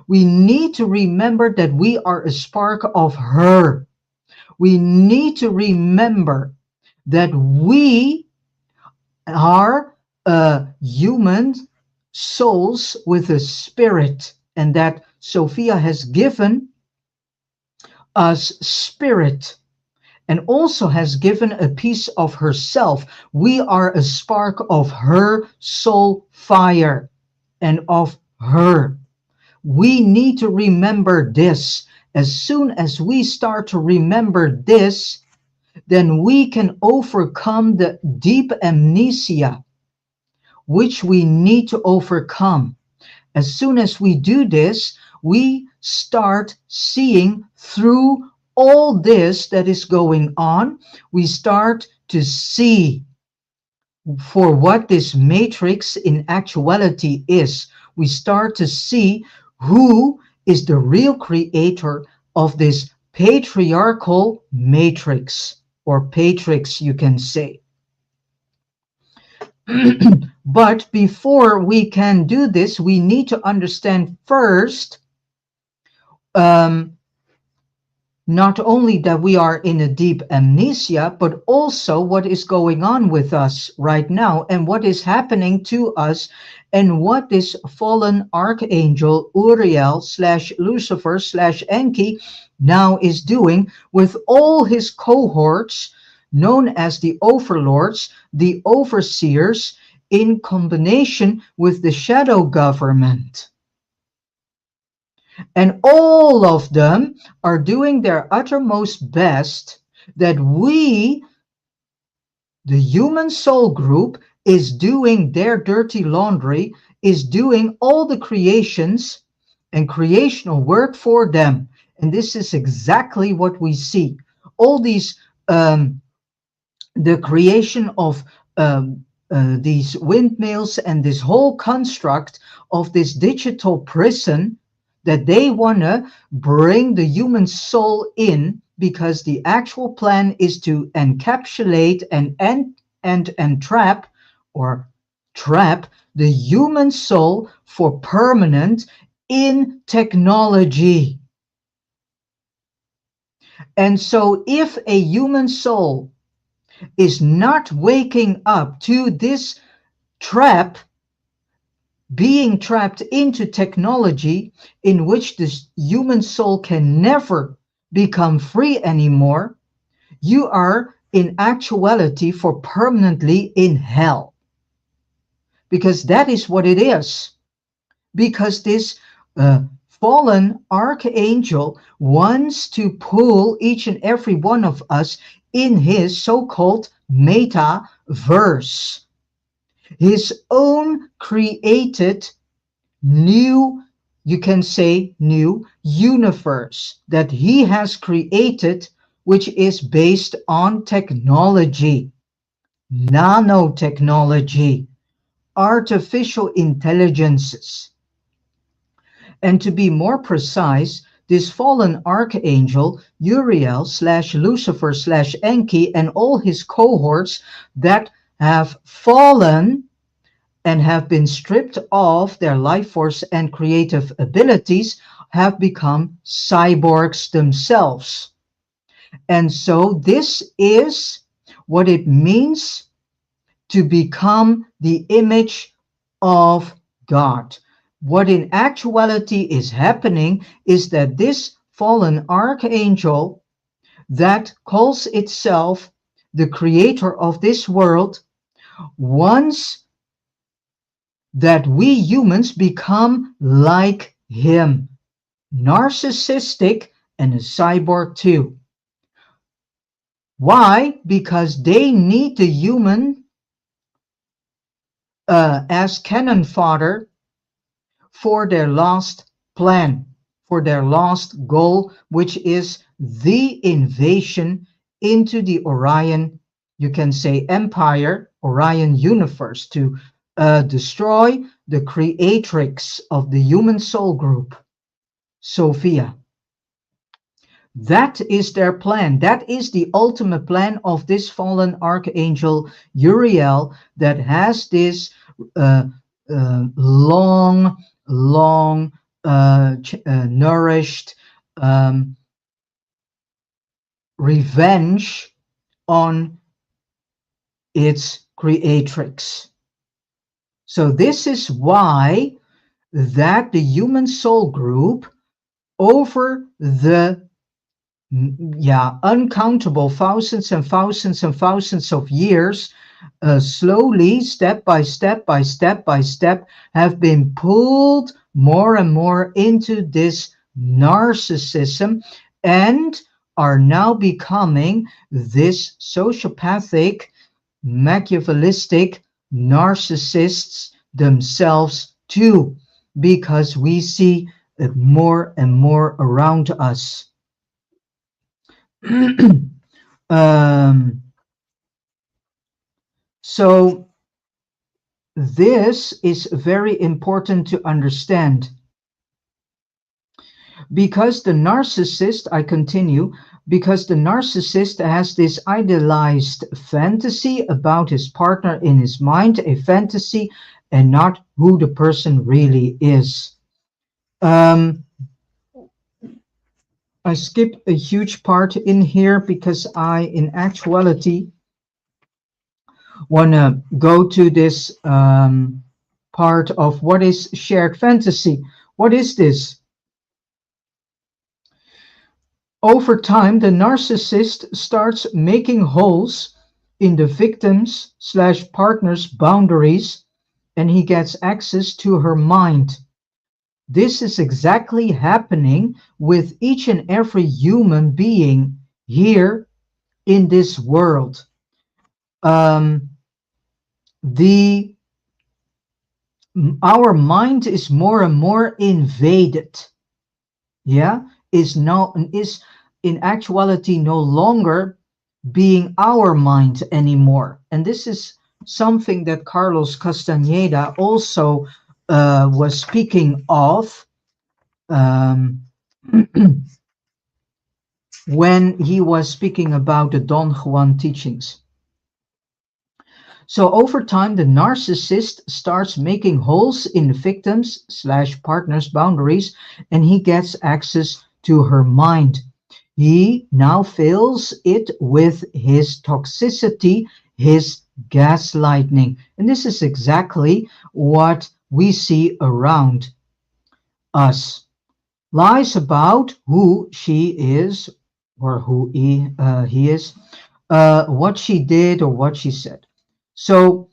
We need to remember that we are a spark of her. We need to remember that we are human souls with a spirit, and that Sophia has given us spirit and also has given a piece of herself. We are a spark of her soul fire and of her. We need to remember this. As soon as we start to remember this, then we can overcome the deep amnesia which we need to overcome. As soon as we do this, we start seeing through all this that is going on. We start to see for what this matrix in actuality is. We start to see who is the real creator of this patriarchal matrix. or patrix, you can say. But before we can do this, we need to understand first, not only that we are in a deep amnesia, but also what is going on with us right now and what is happening to us, and what this fallen archangel Uriel slash Lucifer slash En.Ki now is doing with all his cohorts, known as the overlords, the overseers, in combination with the shadow government. And all of them are doing their uttermost best that we, the human soul group, is doing their dirty laundry, is doing all the creations and creational work for them. And this is exactly what we see. All these, the creation of these windmills and this whole construct of this digital prison, that they want to bring the human soul in, because the actual plan is to encapsulate and entrap or trap the human soul for permanent in technology. And so if a human soul is not waking up to this trap, being trapped into technology in which the human soul can never become free anymore, you are in actuality for permanently in hell. Because that is what it is. Because this fallen archangel wants to pull each and every one of us in his so-called metaverse, his own created new, you can say new universe that he has created, which is based on technology, nanotechnology, artificial intelligences. And to be more precise, this fallen archangel Uriel slash Lucifer slash En.Ki and all his cohorts that have fallen and have been stripped of their life force and creative abilities have become cyborgs themselves. And so this is what it means to become the image of God. What in actuality is happening is that this fallen archangel that calls itself the creator of this world wants that we humans become like him, narcissistic and a cyborg too. Why? Because they need the human as cannon fodder for their last plan, for their last goal, which is the invasion into the Orion, you can say empire, Orion universe, to destroy the creatrix of the human soul group, Sophia. That is their plan. That is the ultimate plan of this fallen archangel Uriel, that has this long nourished revenge on its creatrix. So this is why that the human soul group, over the uncountable thousands and thousands and thousands of years, slowly, step by step by step by step, have been pulled more and more into this narcissism and are now becoming this sociopathic, Machiavellistic narcissists themselves too, because we see it more and more around us. So this is very important to understand. Because the narcissist, I continue, because the narcissist has this idealized fantasy about his partner in his mind, a fantasy, and not who the person really is. Um, I skipped a huge part in here because I, in actuality, want to go to this part of what is shared fantasy. What is this? Over time, the narcissist starts making holes in the victim's slash partner's boundaries, and he gets access to her mind. This is exactly happening with each and every human being here in this world. Um, the our mind is more and more invaded. Yeah, is in actuality no longer being our mind anymore. And this is something that Carlos Castaneda also was speaking of um, when he was speaking about the Don Juan teachings. So over time, the narcissist starts making holes in the victim's slash partner's boundaries, and he gets access to her mind. He now fills it with his toxicity, his gaslighting. And this is exactly what we see around us. Lies about who she is or who he is, what she did or what she said. So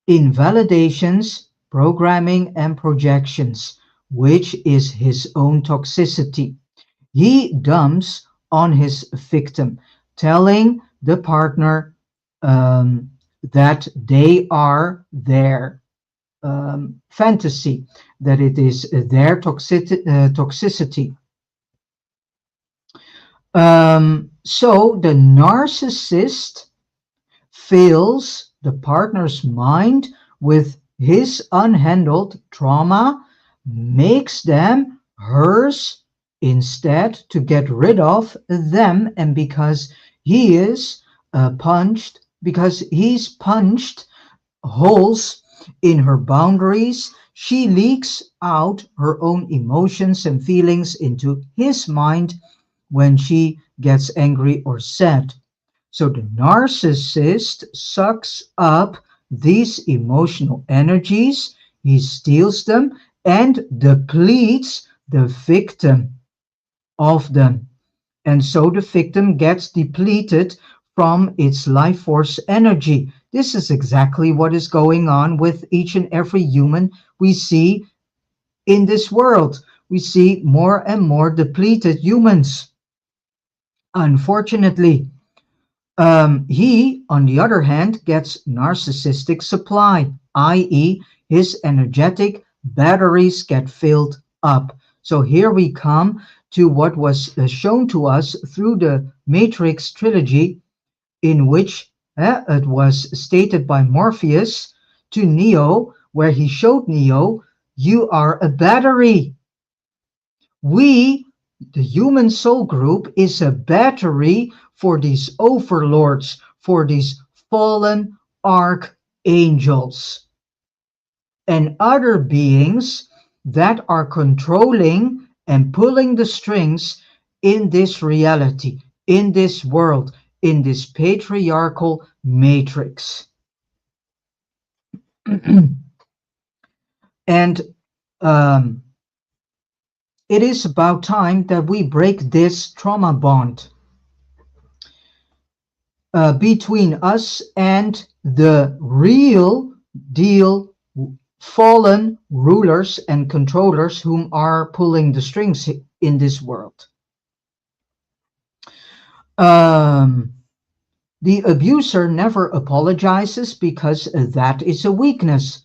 invalidations, programming, and projections, which is his own toxicity. He dumps on his victim, telling the partner that they are their fantasy, that it is their toxicity. So the narcissist fills the partner's mind with his unhandled trauma, makes them hers instead to get rid of them, and because he is because he's punched holes in her boundaries, she leaks out her own emotions and feelings into his mind when she gets angry or sad. So the narcissist sucks up these emotional energies, he steals them and depletes the victim of them. And so the victim gets depleted from its life force energy. This is exactly what is going on with each and every human we see in this world. We see more and more depleted humans. Unfortunately, he, on the other hand, gets narcissistic supply, i.e., his energetic batteries get filled up. So here we come to what was shown to us through the Matrix trilogy, in which it was stated by Morpheus to Neo, where he showed Neo, you are a battery. We, the human soul group, is a battery for these overlords, for these fallen archangels and other beings that are controlling and pulling the strings in this reality, in this world, in this patriarchal matrix. And it is about time that we break this trauma bond between us and the real deal fallen rulers and controllers whom are pulling the strings in this world. The abuser never apologizes because that is a weakness.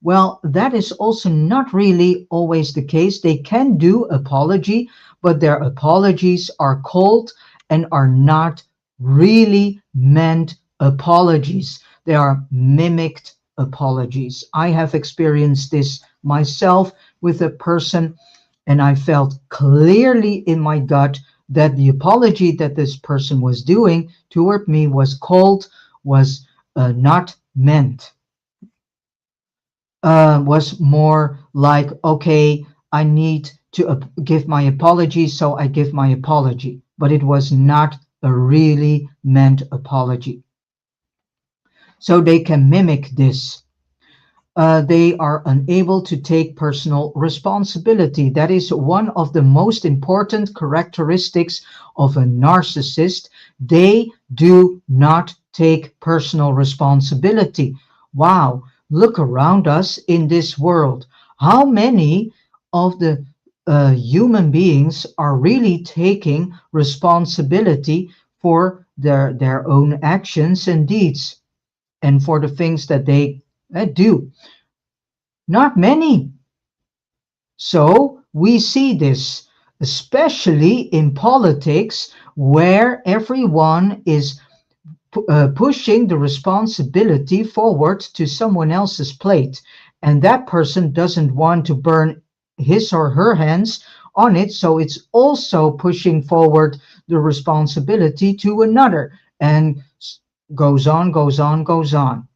Well, that is also not really always the case. They can do apology, but their apologies are cold and are not really meant apologies. They are mimicked apologies. I have experienced this myself with a person And I felt clearly in my gut that the apology that this person was doing toward me was cold, was not meant, was more like, okay, I need to give my apology, so I give my apology. But it was not a really meant apology. So they can mimic this. They are unable to take personal responsibility. That is one of the most important characteristics of a narcissist. They do not take personal responsibility. Wow, look around us in this world. How many of the human beings are really taking responsibility for their own actions and deeds and for the things that they do? Not many. So we see this, especially in politics, where everyone is pushing the responsibility forward to someone else's plate. And that person doesn't want to burn his or her hands on it. So it's also pushing forward the responsibility to another, and goes on, goes on, goes on.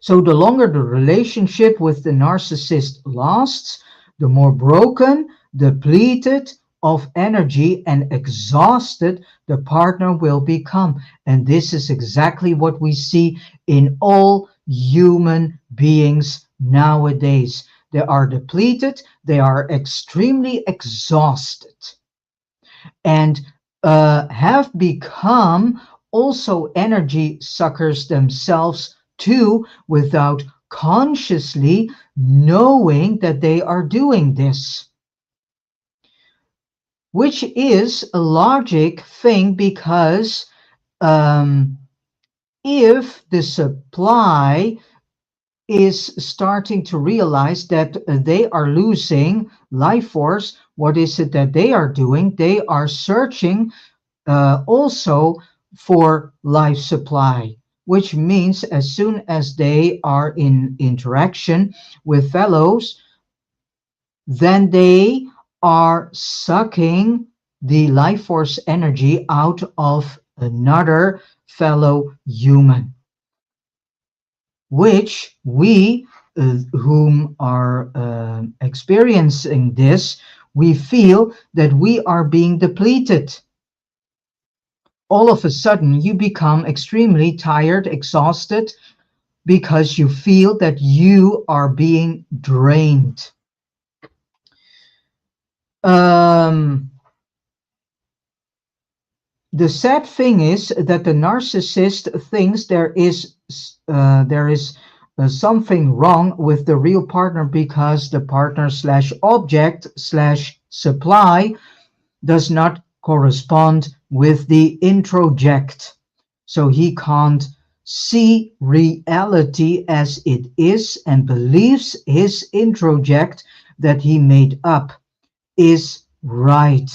So the longer the relationship with the narcissist lasts, the more broken, depleted of energy and exhausted the partner will become. And this is exactly what we see in all human beings nowadays. They are depleted, they are extremely exhausted, and have become also energy suckers themselves too, without consciously knowing that they are doing this. Which is a logic thing, because if the supply is starting to realize that they are losing life force, what is it that they are doing? They are searching also for life supply, which means as soon as they are in interaction with fellows, then they are sucking the life force energy out of another fellow human, which we whom are experiencing this, we feel that we are being depleted. All of a sudden you become extremely tired, exhausted, because you feel that you are being drained. The sad thing is that the narcissist thinks there is something wrong with the real partner, because the partner slash object slash supply does not correspond with the introject. So he can't see reality as it is and believes his introject that he made up is right.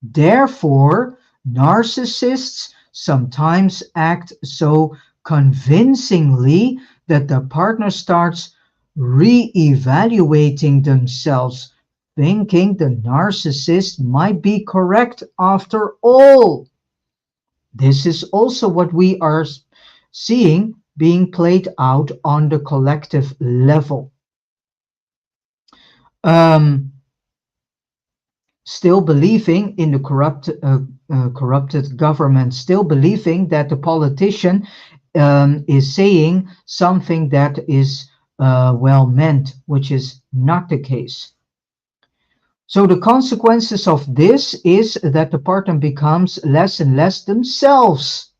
Therefore, narcissists sometimes act so convincingly that the partner starts re-evaluating themselves, thinking the narcissist might be correct after all. This is also what we are seeing being played out on the collective level. Still believing in the corrupted government, still believing that the politician is saying something that is well meant, which is not the case. So the consequences of this is that the partner becomes less and less themselves.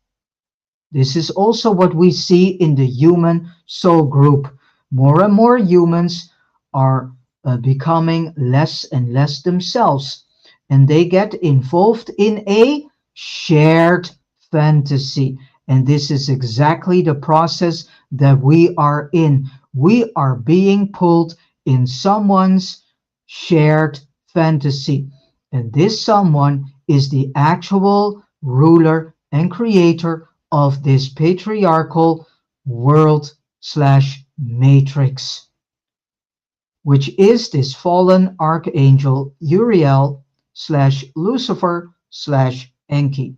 This is also what we see in the human soul group. More and more humans are becoming less and less themselves, and they get involved in a shared fantasy. And this is exactly the process that we are in. We are being pulled in someone's shared fantasy, and this someone is the actual ruler and creator of this patriarchal world slash matrix. which is this fallen archangel Uriel slash Lucifer slash En.Ki.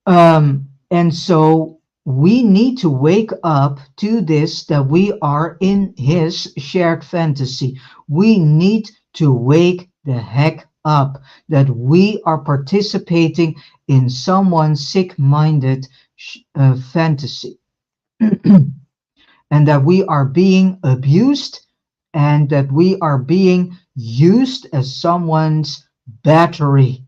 And so we need to wake up to this, that we are in his shared fantasy. We need to wake the heck up, that we are participating in someone's sick-minded fantasy. And that we are being abused, and that we are being used as someone's battery.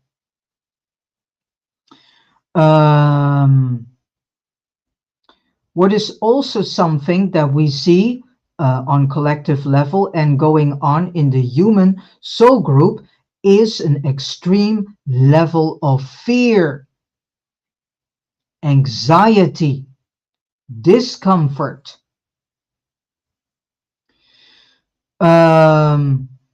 What is also something that we see on collective level and going on in the human soul group is an extreme level of fear, anxiety, discomfort.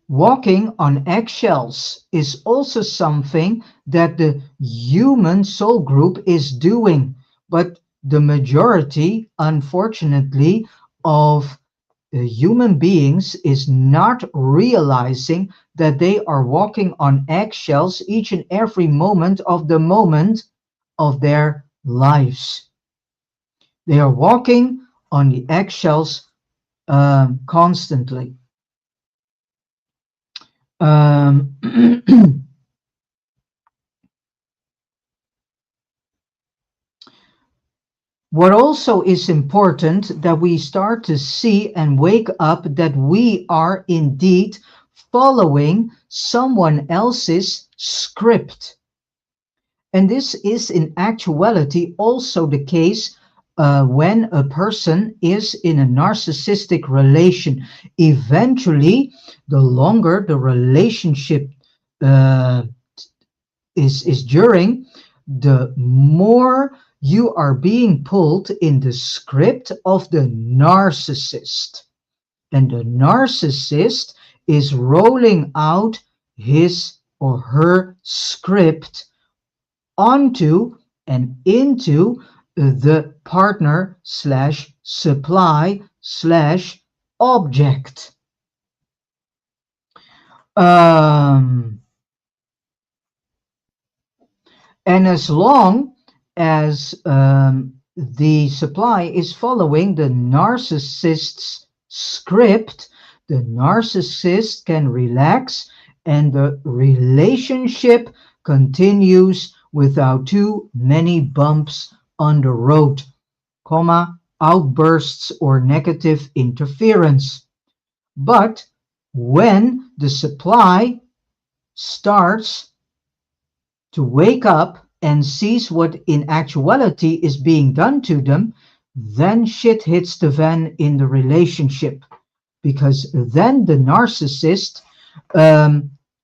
Walking on eggshells is also something that the human soul group is doing, but the majority, unfortunately, of human beings is not realizing that they are walking on eggshells each and every moment of their lives. They are walking on the eggshells constantly. What also is important, that we start to see and wake up that we are indeed following someone else's script. And this is in actuality also the case when a person is in a narcissistic relation. Eventually, the longer the relationship is during, the more you are being pulled in the script of the narcissist. And the narcissist is rolling out his or her script onto and into the partner slash supply slash object. And as long as the supply is following the narcissist's script, the narcissist can relax and the relationship continues without too many bumps on the road, outbursts or negative interference. But when the supply starts to wake up and sees what in actuality is being done to them, then shit hits the fan in the relationship. Because then the narcissist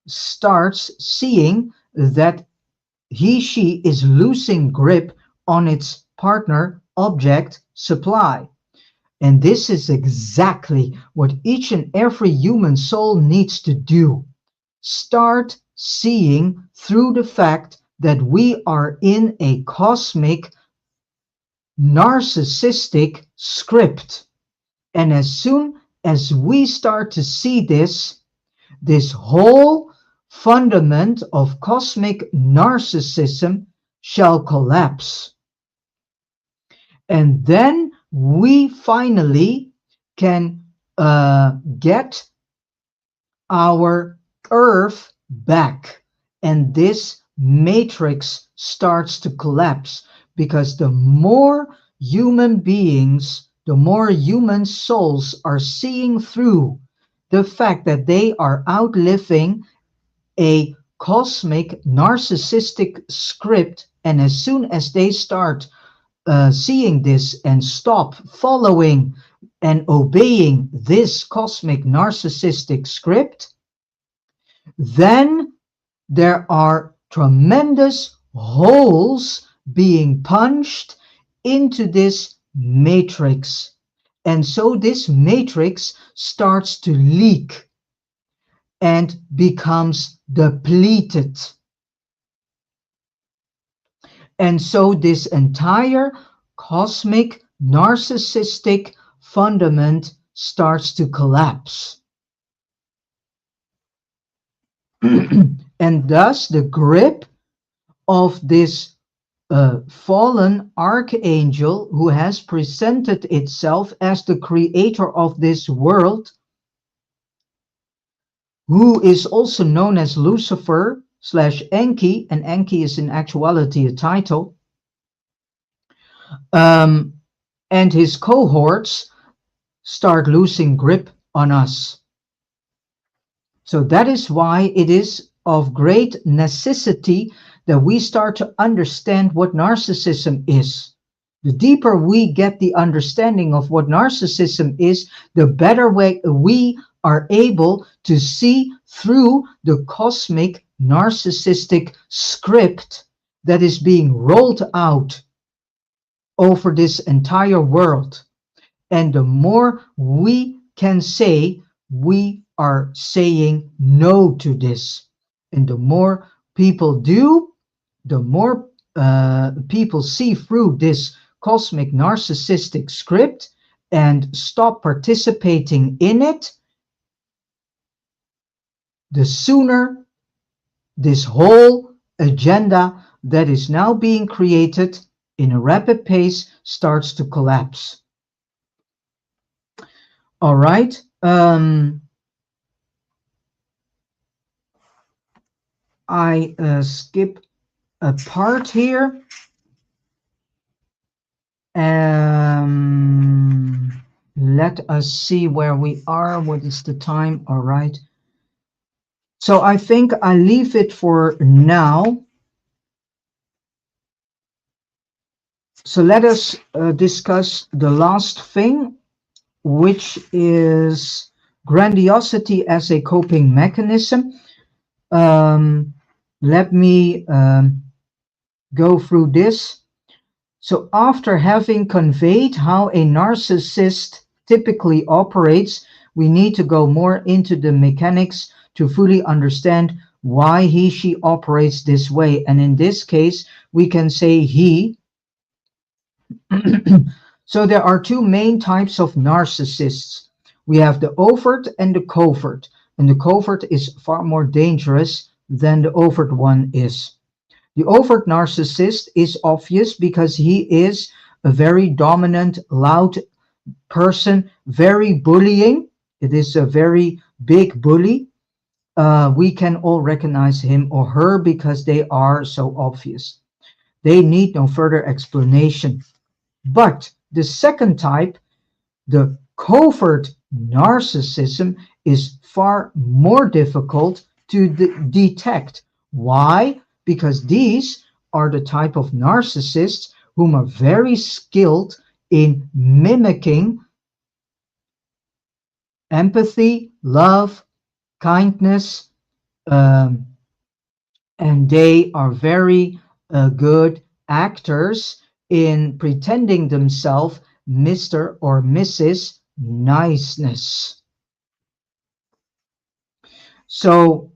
starts seeing that she is losing grip on its partner object supply. And this is exactly what each and every human soul needs to do. Start seeing through the fact that we are in a cosmic narcissistic script. And as soon as we start to see this whole fundament of cosmic narcissism shall collapse. And then we finally can get our earth back. And this matrix starts to collapse, because the more human beings, the more human souls are seeing through the fact that they are outliving a cosmic narcissistic script, and as soon as they start seeing this and stop following and obeying this cosmic narcissistic script, then there are tremendous holes being punched into this matrix. And so this matrix starts to leak and becomes depleted. And so this entire cosmic narcissistic fundament starts to collapse. And thus the grip of this fallen archangel, who has presented itself as the creator of this world, who is also known as Lucifer slash En.Ki, and En.Ki is in actuality a title, and his cohorts start losing grip on us. So that is why it is of great necessity that we start to understand what narcissism is. The deeper we get the understanding of what narcissism is, the better way we are able to see through the cosmic narcissistic script that is being rolled out over this entire world. And the more we can say, we are saying no to this. And the more people do, the more people see through this cosmic narcissistic script and stop participating in it, the sooner this whole agenda that is now being created in a rapid pace starts to collapse. All right. I skip a part here. Let us see where we are. What is the time? All right. So I think I leave it for now. So let us discuss the last thing, which is grandiosity as a coping mechanism. Let me go through this. So after having conveyed how a narcissist typically operates, we need to go more into the mechanics to fully understand why she operates this way. And in this case, we can say he. So there are two main types of narcissists. We have the overt and the covert. And the covert is far more dangerous than the overt one is. The overt narcissist is obvious because he is a very dominant, loud person, very bullying. It is a very big bully. We can all recognize him or her because they are so obvious. They need no further explanation. But the second type, the covert narcissism, is far more difficult to detect. Why? Because these are the type of narcissists whom are very skilled in mimicking empathy, love, kindness, and they are very good actors in pretending themselves Mr. or Mrs. Niceness. So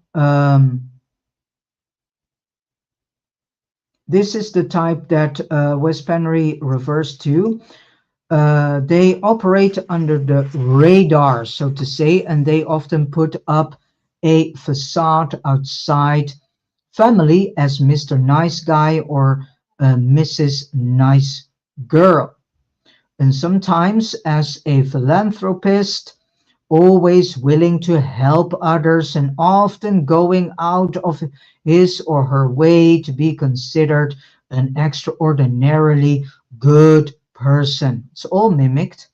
this is the type that Wes Penre refers to. They operate under the radar, so to say, and they often put up a facade outside family as Mr. Nice Guy or Mrs. Nice Girl. And sometimes as a philanthropist, always willing to help others and often going out of his or her way to be considered an extraordinarily good person. It's all mimicked.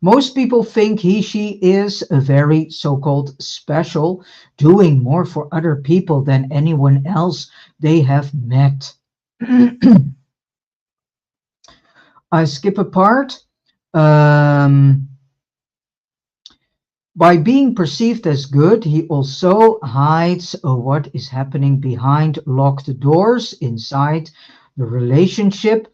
Most people think she is a very so-called special, doing more for other people than anyone else they have met. I skip a part. By being perceived as good, he also hides what is happening behind locked doors inside the relationship.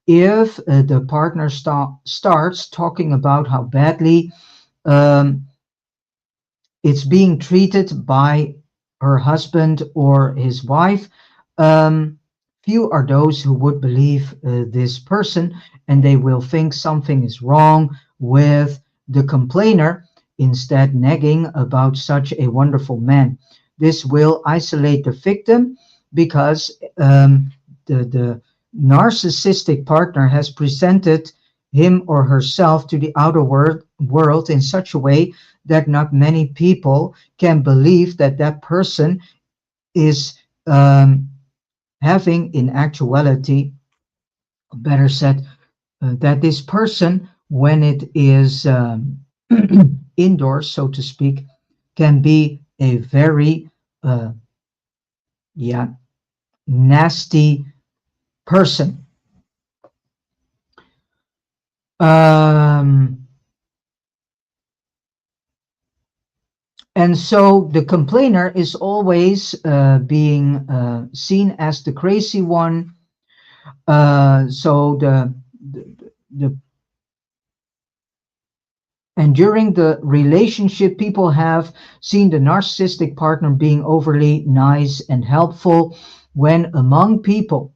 If the partner starts talking about how badly it's being treated by her husband or his wife, Few are those who would believe this person, and they will think something is wrong with the complainer, instead nagging about such a wonderful man. This will isolate the victim because the narcissistic partner has presented him or herself to the outer world in such a way that not many people can believe that that person is having in actuality, better said, that this person, when it is indoors, so to speak, can be a very uh, yeah, nasty person. Um, and so the complainer is always being seen as the crazy one. So the and during the relationship, people have seen the narcissistic partner being overly nice and helpful when among people,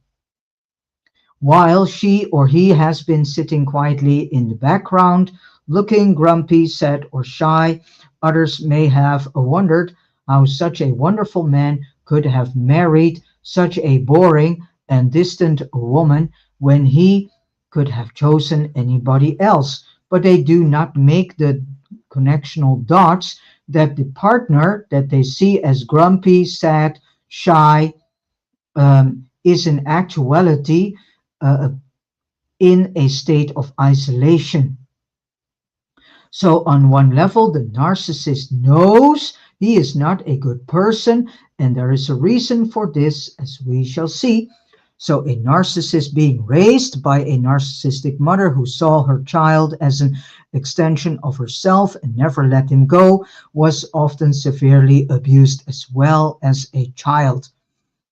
while she or he has been sitting quietly in the background, looking grumpy, sad, or shy. Others may have wondered how such a wonderful man could have married such a boring and distant woman when he could have chosen anybody else. But they do not make the connectional dots that the partner that they see as grumpy, sad, shy, is in actuality uh, in a state of isolation. So, on one level, the narcissist knows he is not a good person, and there is a reason for this, as we shall see. So, a narcissist being raised by a narcissistic mother who saw her child as an extension of herself and never let him go was often severely abused as well as a child.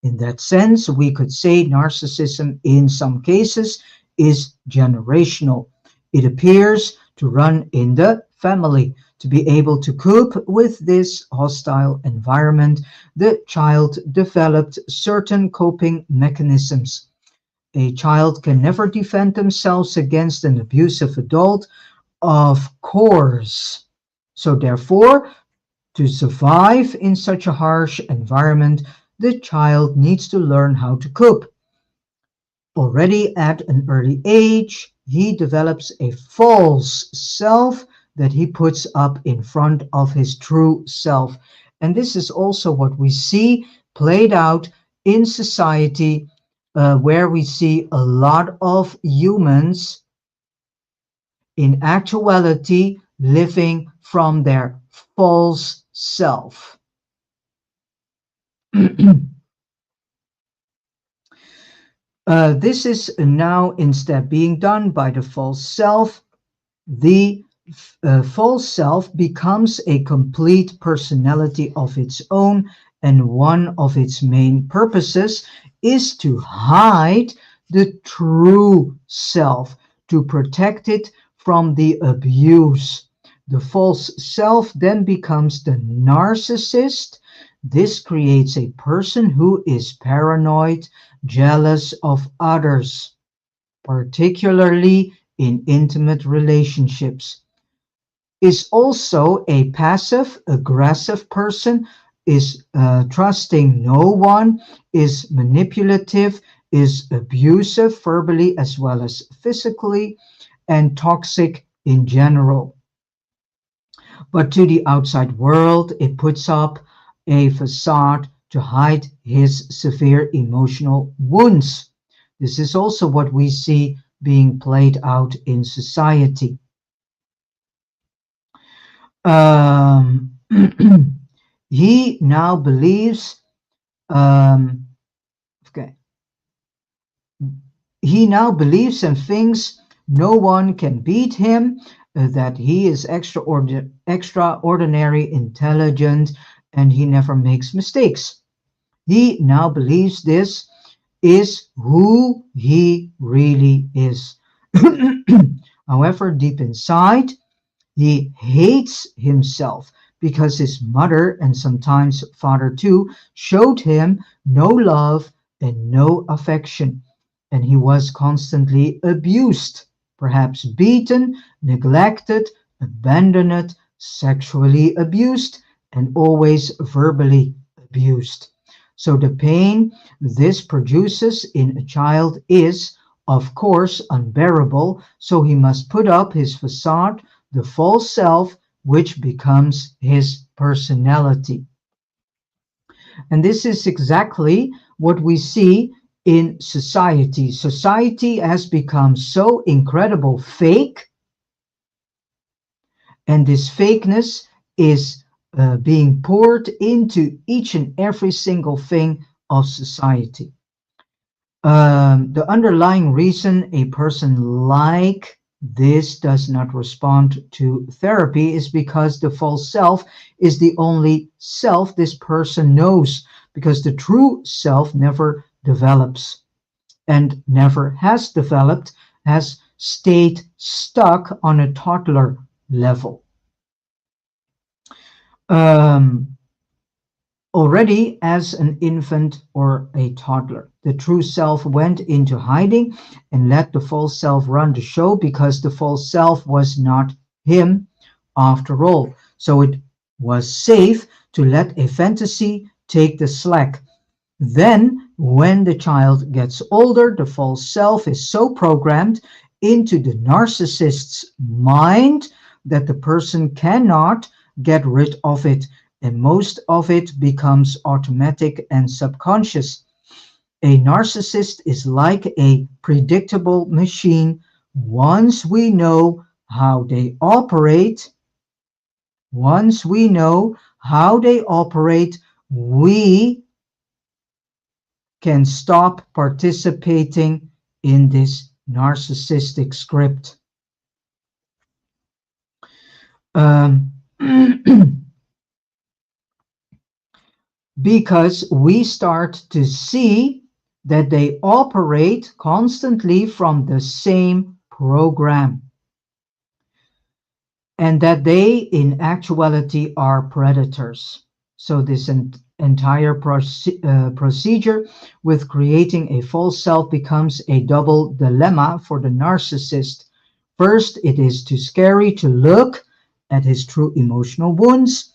In that sense, we could say narcissism in some cases is generational. It appears to run in the family. To be able to cope with this hostile environment, the child developed certain coping mechanisms. A child can never defend themselves against an abusive adult, of course. So, therefore, to survive in such a harsh environment, the child needs to learn how to cope. Already at an early age, he develops a false self that he puts up in front of his true self. And this is also what we see played out in society, where we see a lot of humans in actuality living from their false self. This is now instead being done by the false self. The false self becomes a complete personality of its own, and one of its main purposes is to hide the true self, to protect it from the abuse. The false self then becomes the narcissist. This creates a person who is paranoid, jealous of others, particularly in intimate relationships, is also a passive aggressive person, is trusting no one, is manipulative, is abusive verbally as well as physically, and toxic in general. But to the outside world, it puts up a facade to hide his severe emotional wounds. This is also what we see being played out in society. Um, he now believes, um, okay, he now believes and thinks no one can beat him, that he is extraordinary intelligent, and he never makes mistakes. He now believes this is who he really is. However, deep inside, he hates himself because his mother and sometimes father too showed him no love, and no affection, and he was constantly abused, perhaps beaten, neglected, abandoned, sexually abused, and always verbally abused. So the pain this produces in a child is, of course, unbearable, so he must put up his facade, the false self, which becomes his personality. And this is exactly what we see in society. Society has become so incredible fake, and this fakeness is being poured into each and every single thing of society. The underlying reason a person like this does not respond to therapy is because the false self is the only self this person knows, because the true self never develops and never has developed, has stayed stuck on a toddler level. Um, Already as an infant or a toddler, the true self went into hiding and let the false self run the show, because the false self was not him after all. So it was safe to let a fantasy take the slack. Then, when the child gets older, the false self is so programmed into the narcissist's mind that the person cannot get rid of it, and most of it becomes automatic and subconscious. A narcissist is like a predictable machine. Once we know how they operate, once we know how they operate, we can stop participating in this narcissistic script. Um, because we start to see that they operate constantly from the same program, and that they in actuality are predators. So this entire procedure with creating a false self becomes a double dilemma for the narcissist. First, it is too scary to look at his true emotional wounds.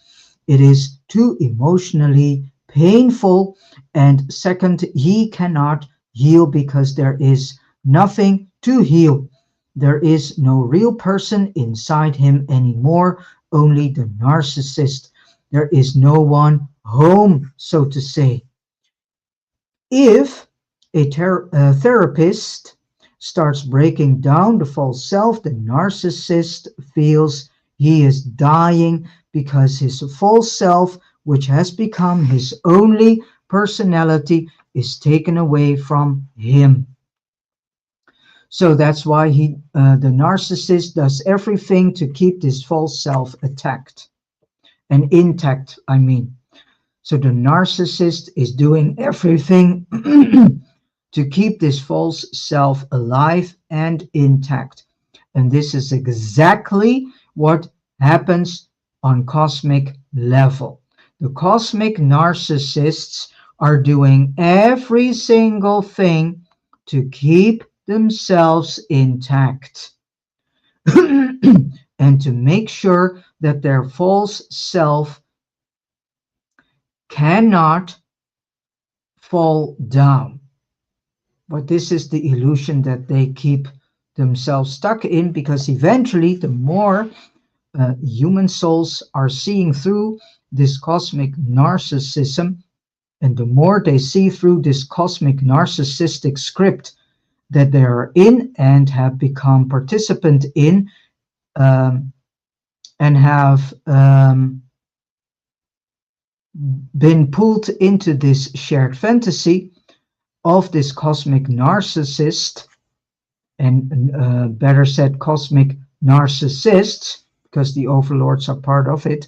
It is too emotionally painful. And second, he cannot heal because there is nothing to heal. There is no real person inside him anymore, only the narcissist. There is no one home, so to say. If a therapist starts breaking down the false self, the narcissist feels he is dying because his false self, which has become his only personality, is taken away from him. So that's why the narcissist does everything to keep this false self attacked and intact, I mean. So the narcissist is doing everything to keep this false self alive and intact. And this is exactly what happens on cosmic level. The cosmic narcissists are doing every single thing to keep themselves intact and to make sure that their false self cannot fall down. But this is the illusion that they keep themselves stuck in, because eventually the more human souls are seeing through this cosmic narcissism, and the more they see through this cosmic narcissistic script that they are in and have become participant in, and have been pulled into this shared fantasy of this cosmic narcissist, and better said, cosmic narcissists, because the overlords are part of it.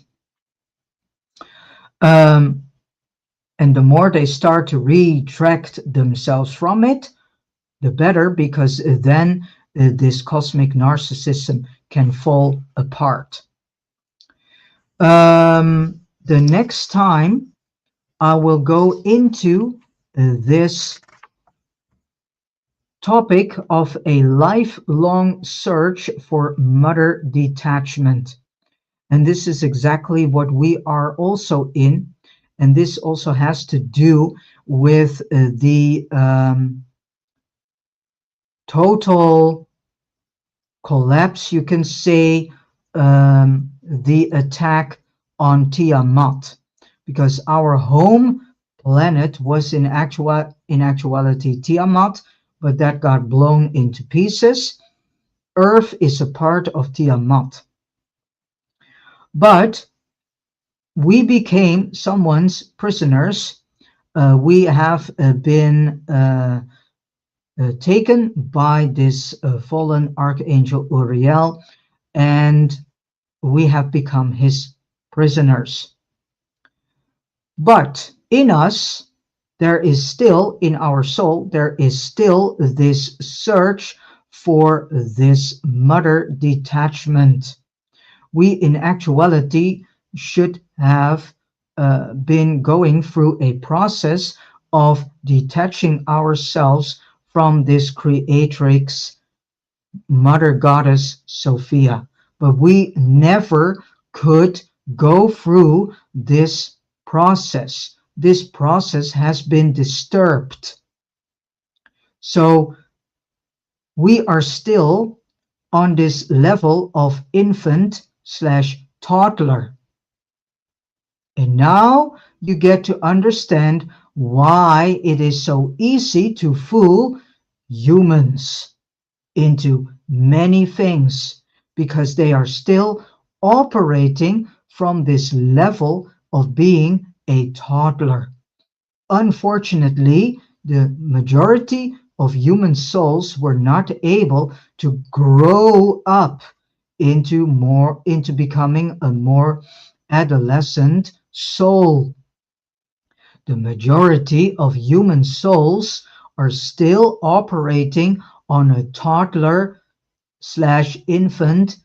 And the more they start to retract themselves from it, the better, because then this cosmic narcissism can fall apart. The next time I will go into this topic of a lifelong search for mother detachment. And this is exactly what we are also in. And this also has to do with the total collapse, you can say, the attack on Tiamat, because our home planet was in actuality Tiamat, but that got blown into pieces. Earth is a part of Tiamat. But we became someone's prisoners. We have been taken by this fallen archangel Uriel, and we have become his prisoners. But in us, there is still, in our soul, there is still this search for this mother detachment. We, in actuality, should have been going through a process of detaching ourselves from this creatrix, Mother Goddess Sophia. But we never could go through this process. This process has been disturbed. So we are still on this level of infant/toddler. And now you get to understand why it is so easy to fool humans into many things, because they are still operating from this level of being a toddler. Unfortunately, the majority of human souls were not able to grow up into becoming a more adolescent soul. The majority of human souls are still operating on a toddler/infant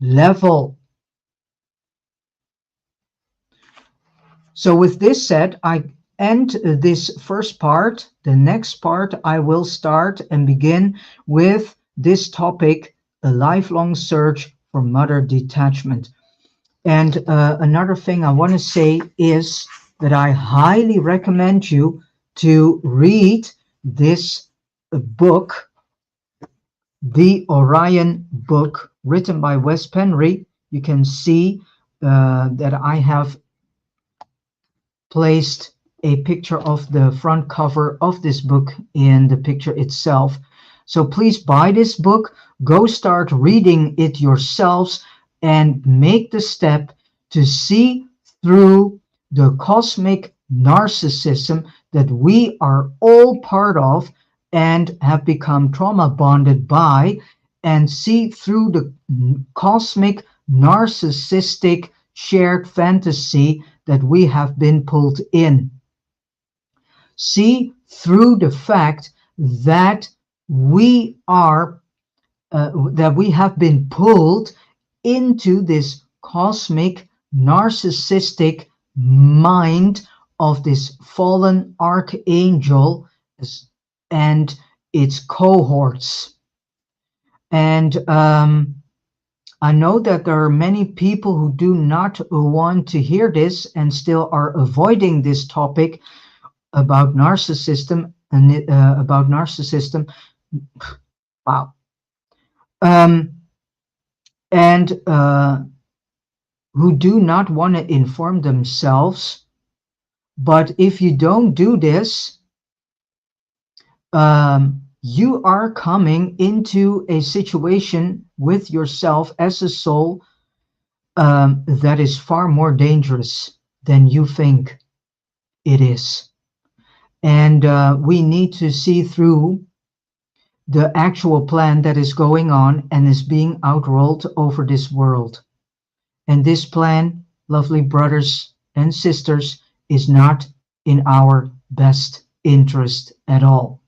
level. So with this said, I end this first part. The next part I will start and begin with this topic, a lifelong search for mother detachment. And another thing I want to say is that I highly recommend you to read this book, The Orion Book, written by Wes Penre. You can see that I have placed a picture of the front cover of this book in the picture itself. So please buy this book, go start reading it yourselves, and make the step to see through the cosmic narcissism that we are all part of and have become trauma bonded by, and see through the cosmic narcissistic shared fantasy that we have been pulled in. See through the fact that we are that we have been pulled into this cosmic narcissistic mind of this fallen archangel and its cohorts. And I know that there are many people who do not want to hear this and still are avoiding this topic about narcissism and Wow. And who do not want to inform themselves. But if you don't do this, you are coming into a situation with yourself as a soul that is far more dangerous than you think it is. And we need to see through the actual plan that is going on and is being outrolled over this world. And this plan, lovely brothers and sisters, is not in our best interest at all.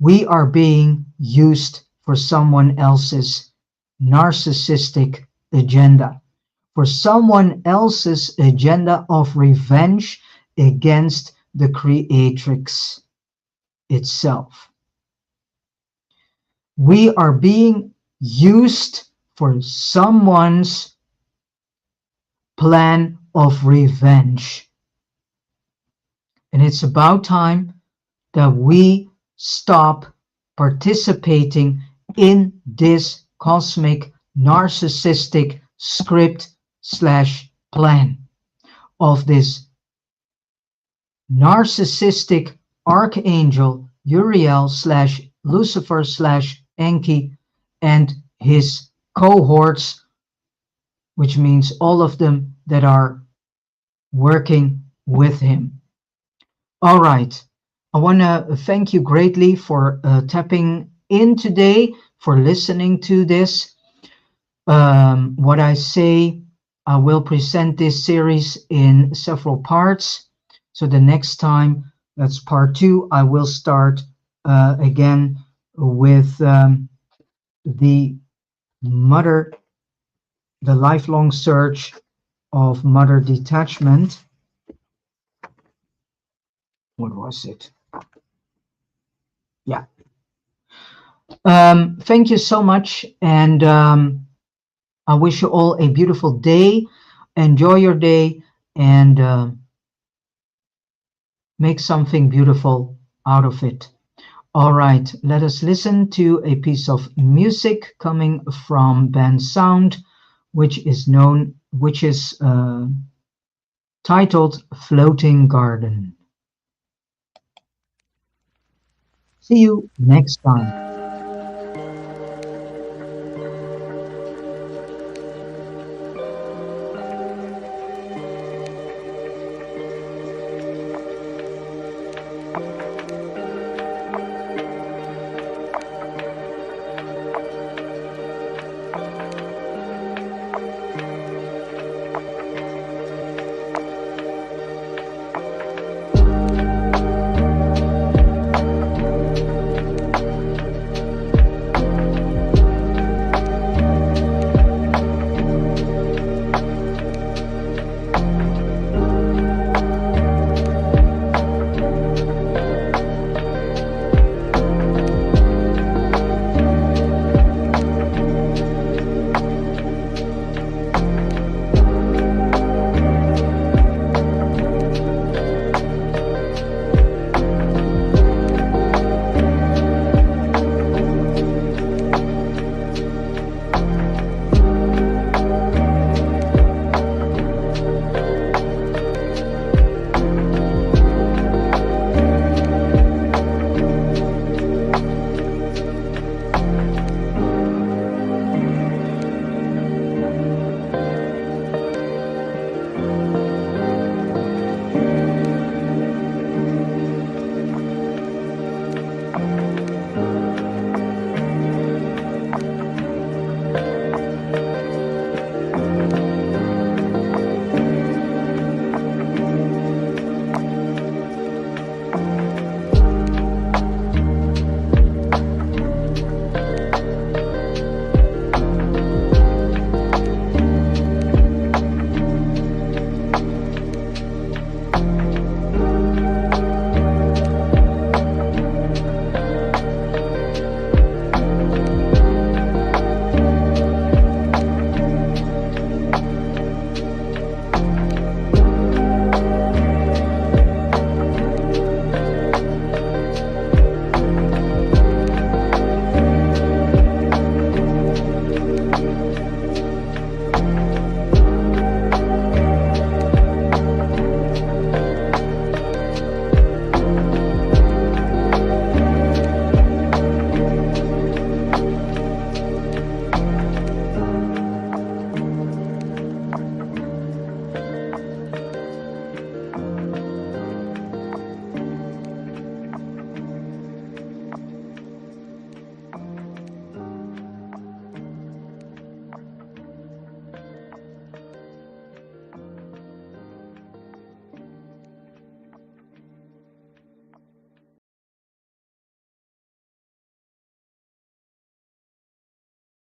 We are being used for someone else's narcissistic agenda, for someone else's agenda of revenge against the creatrix itself. We are being used for someone's plan of revenge. And it's about time that we stop participating in this cosmic narcissistic script slash plan of this narcissistic archangel Uriel slash Lucifer slash En.Ki and his cohorts, which means all of them that are working with him. All right. I want to thank you greatly for tapping in today, for listening to this. What I say, I will present this series in several parts. So the next time, that's part 2, I will start again with the lifelong search of mother detachment. What was it? Yeah. Thank you so much, and I wish you all a beautiful day. Enjoy your day, and make something beautiful out of it. All right, let us listen to a piece of music coming from band Sound, which is titled Floating Garden. See you next time.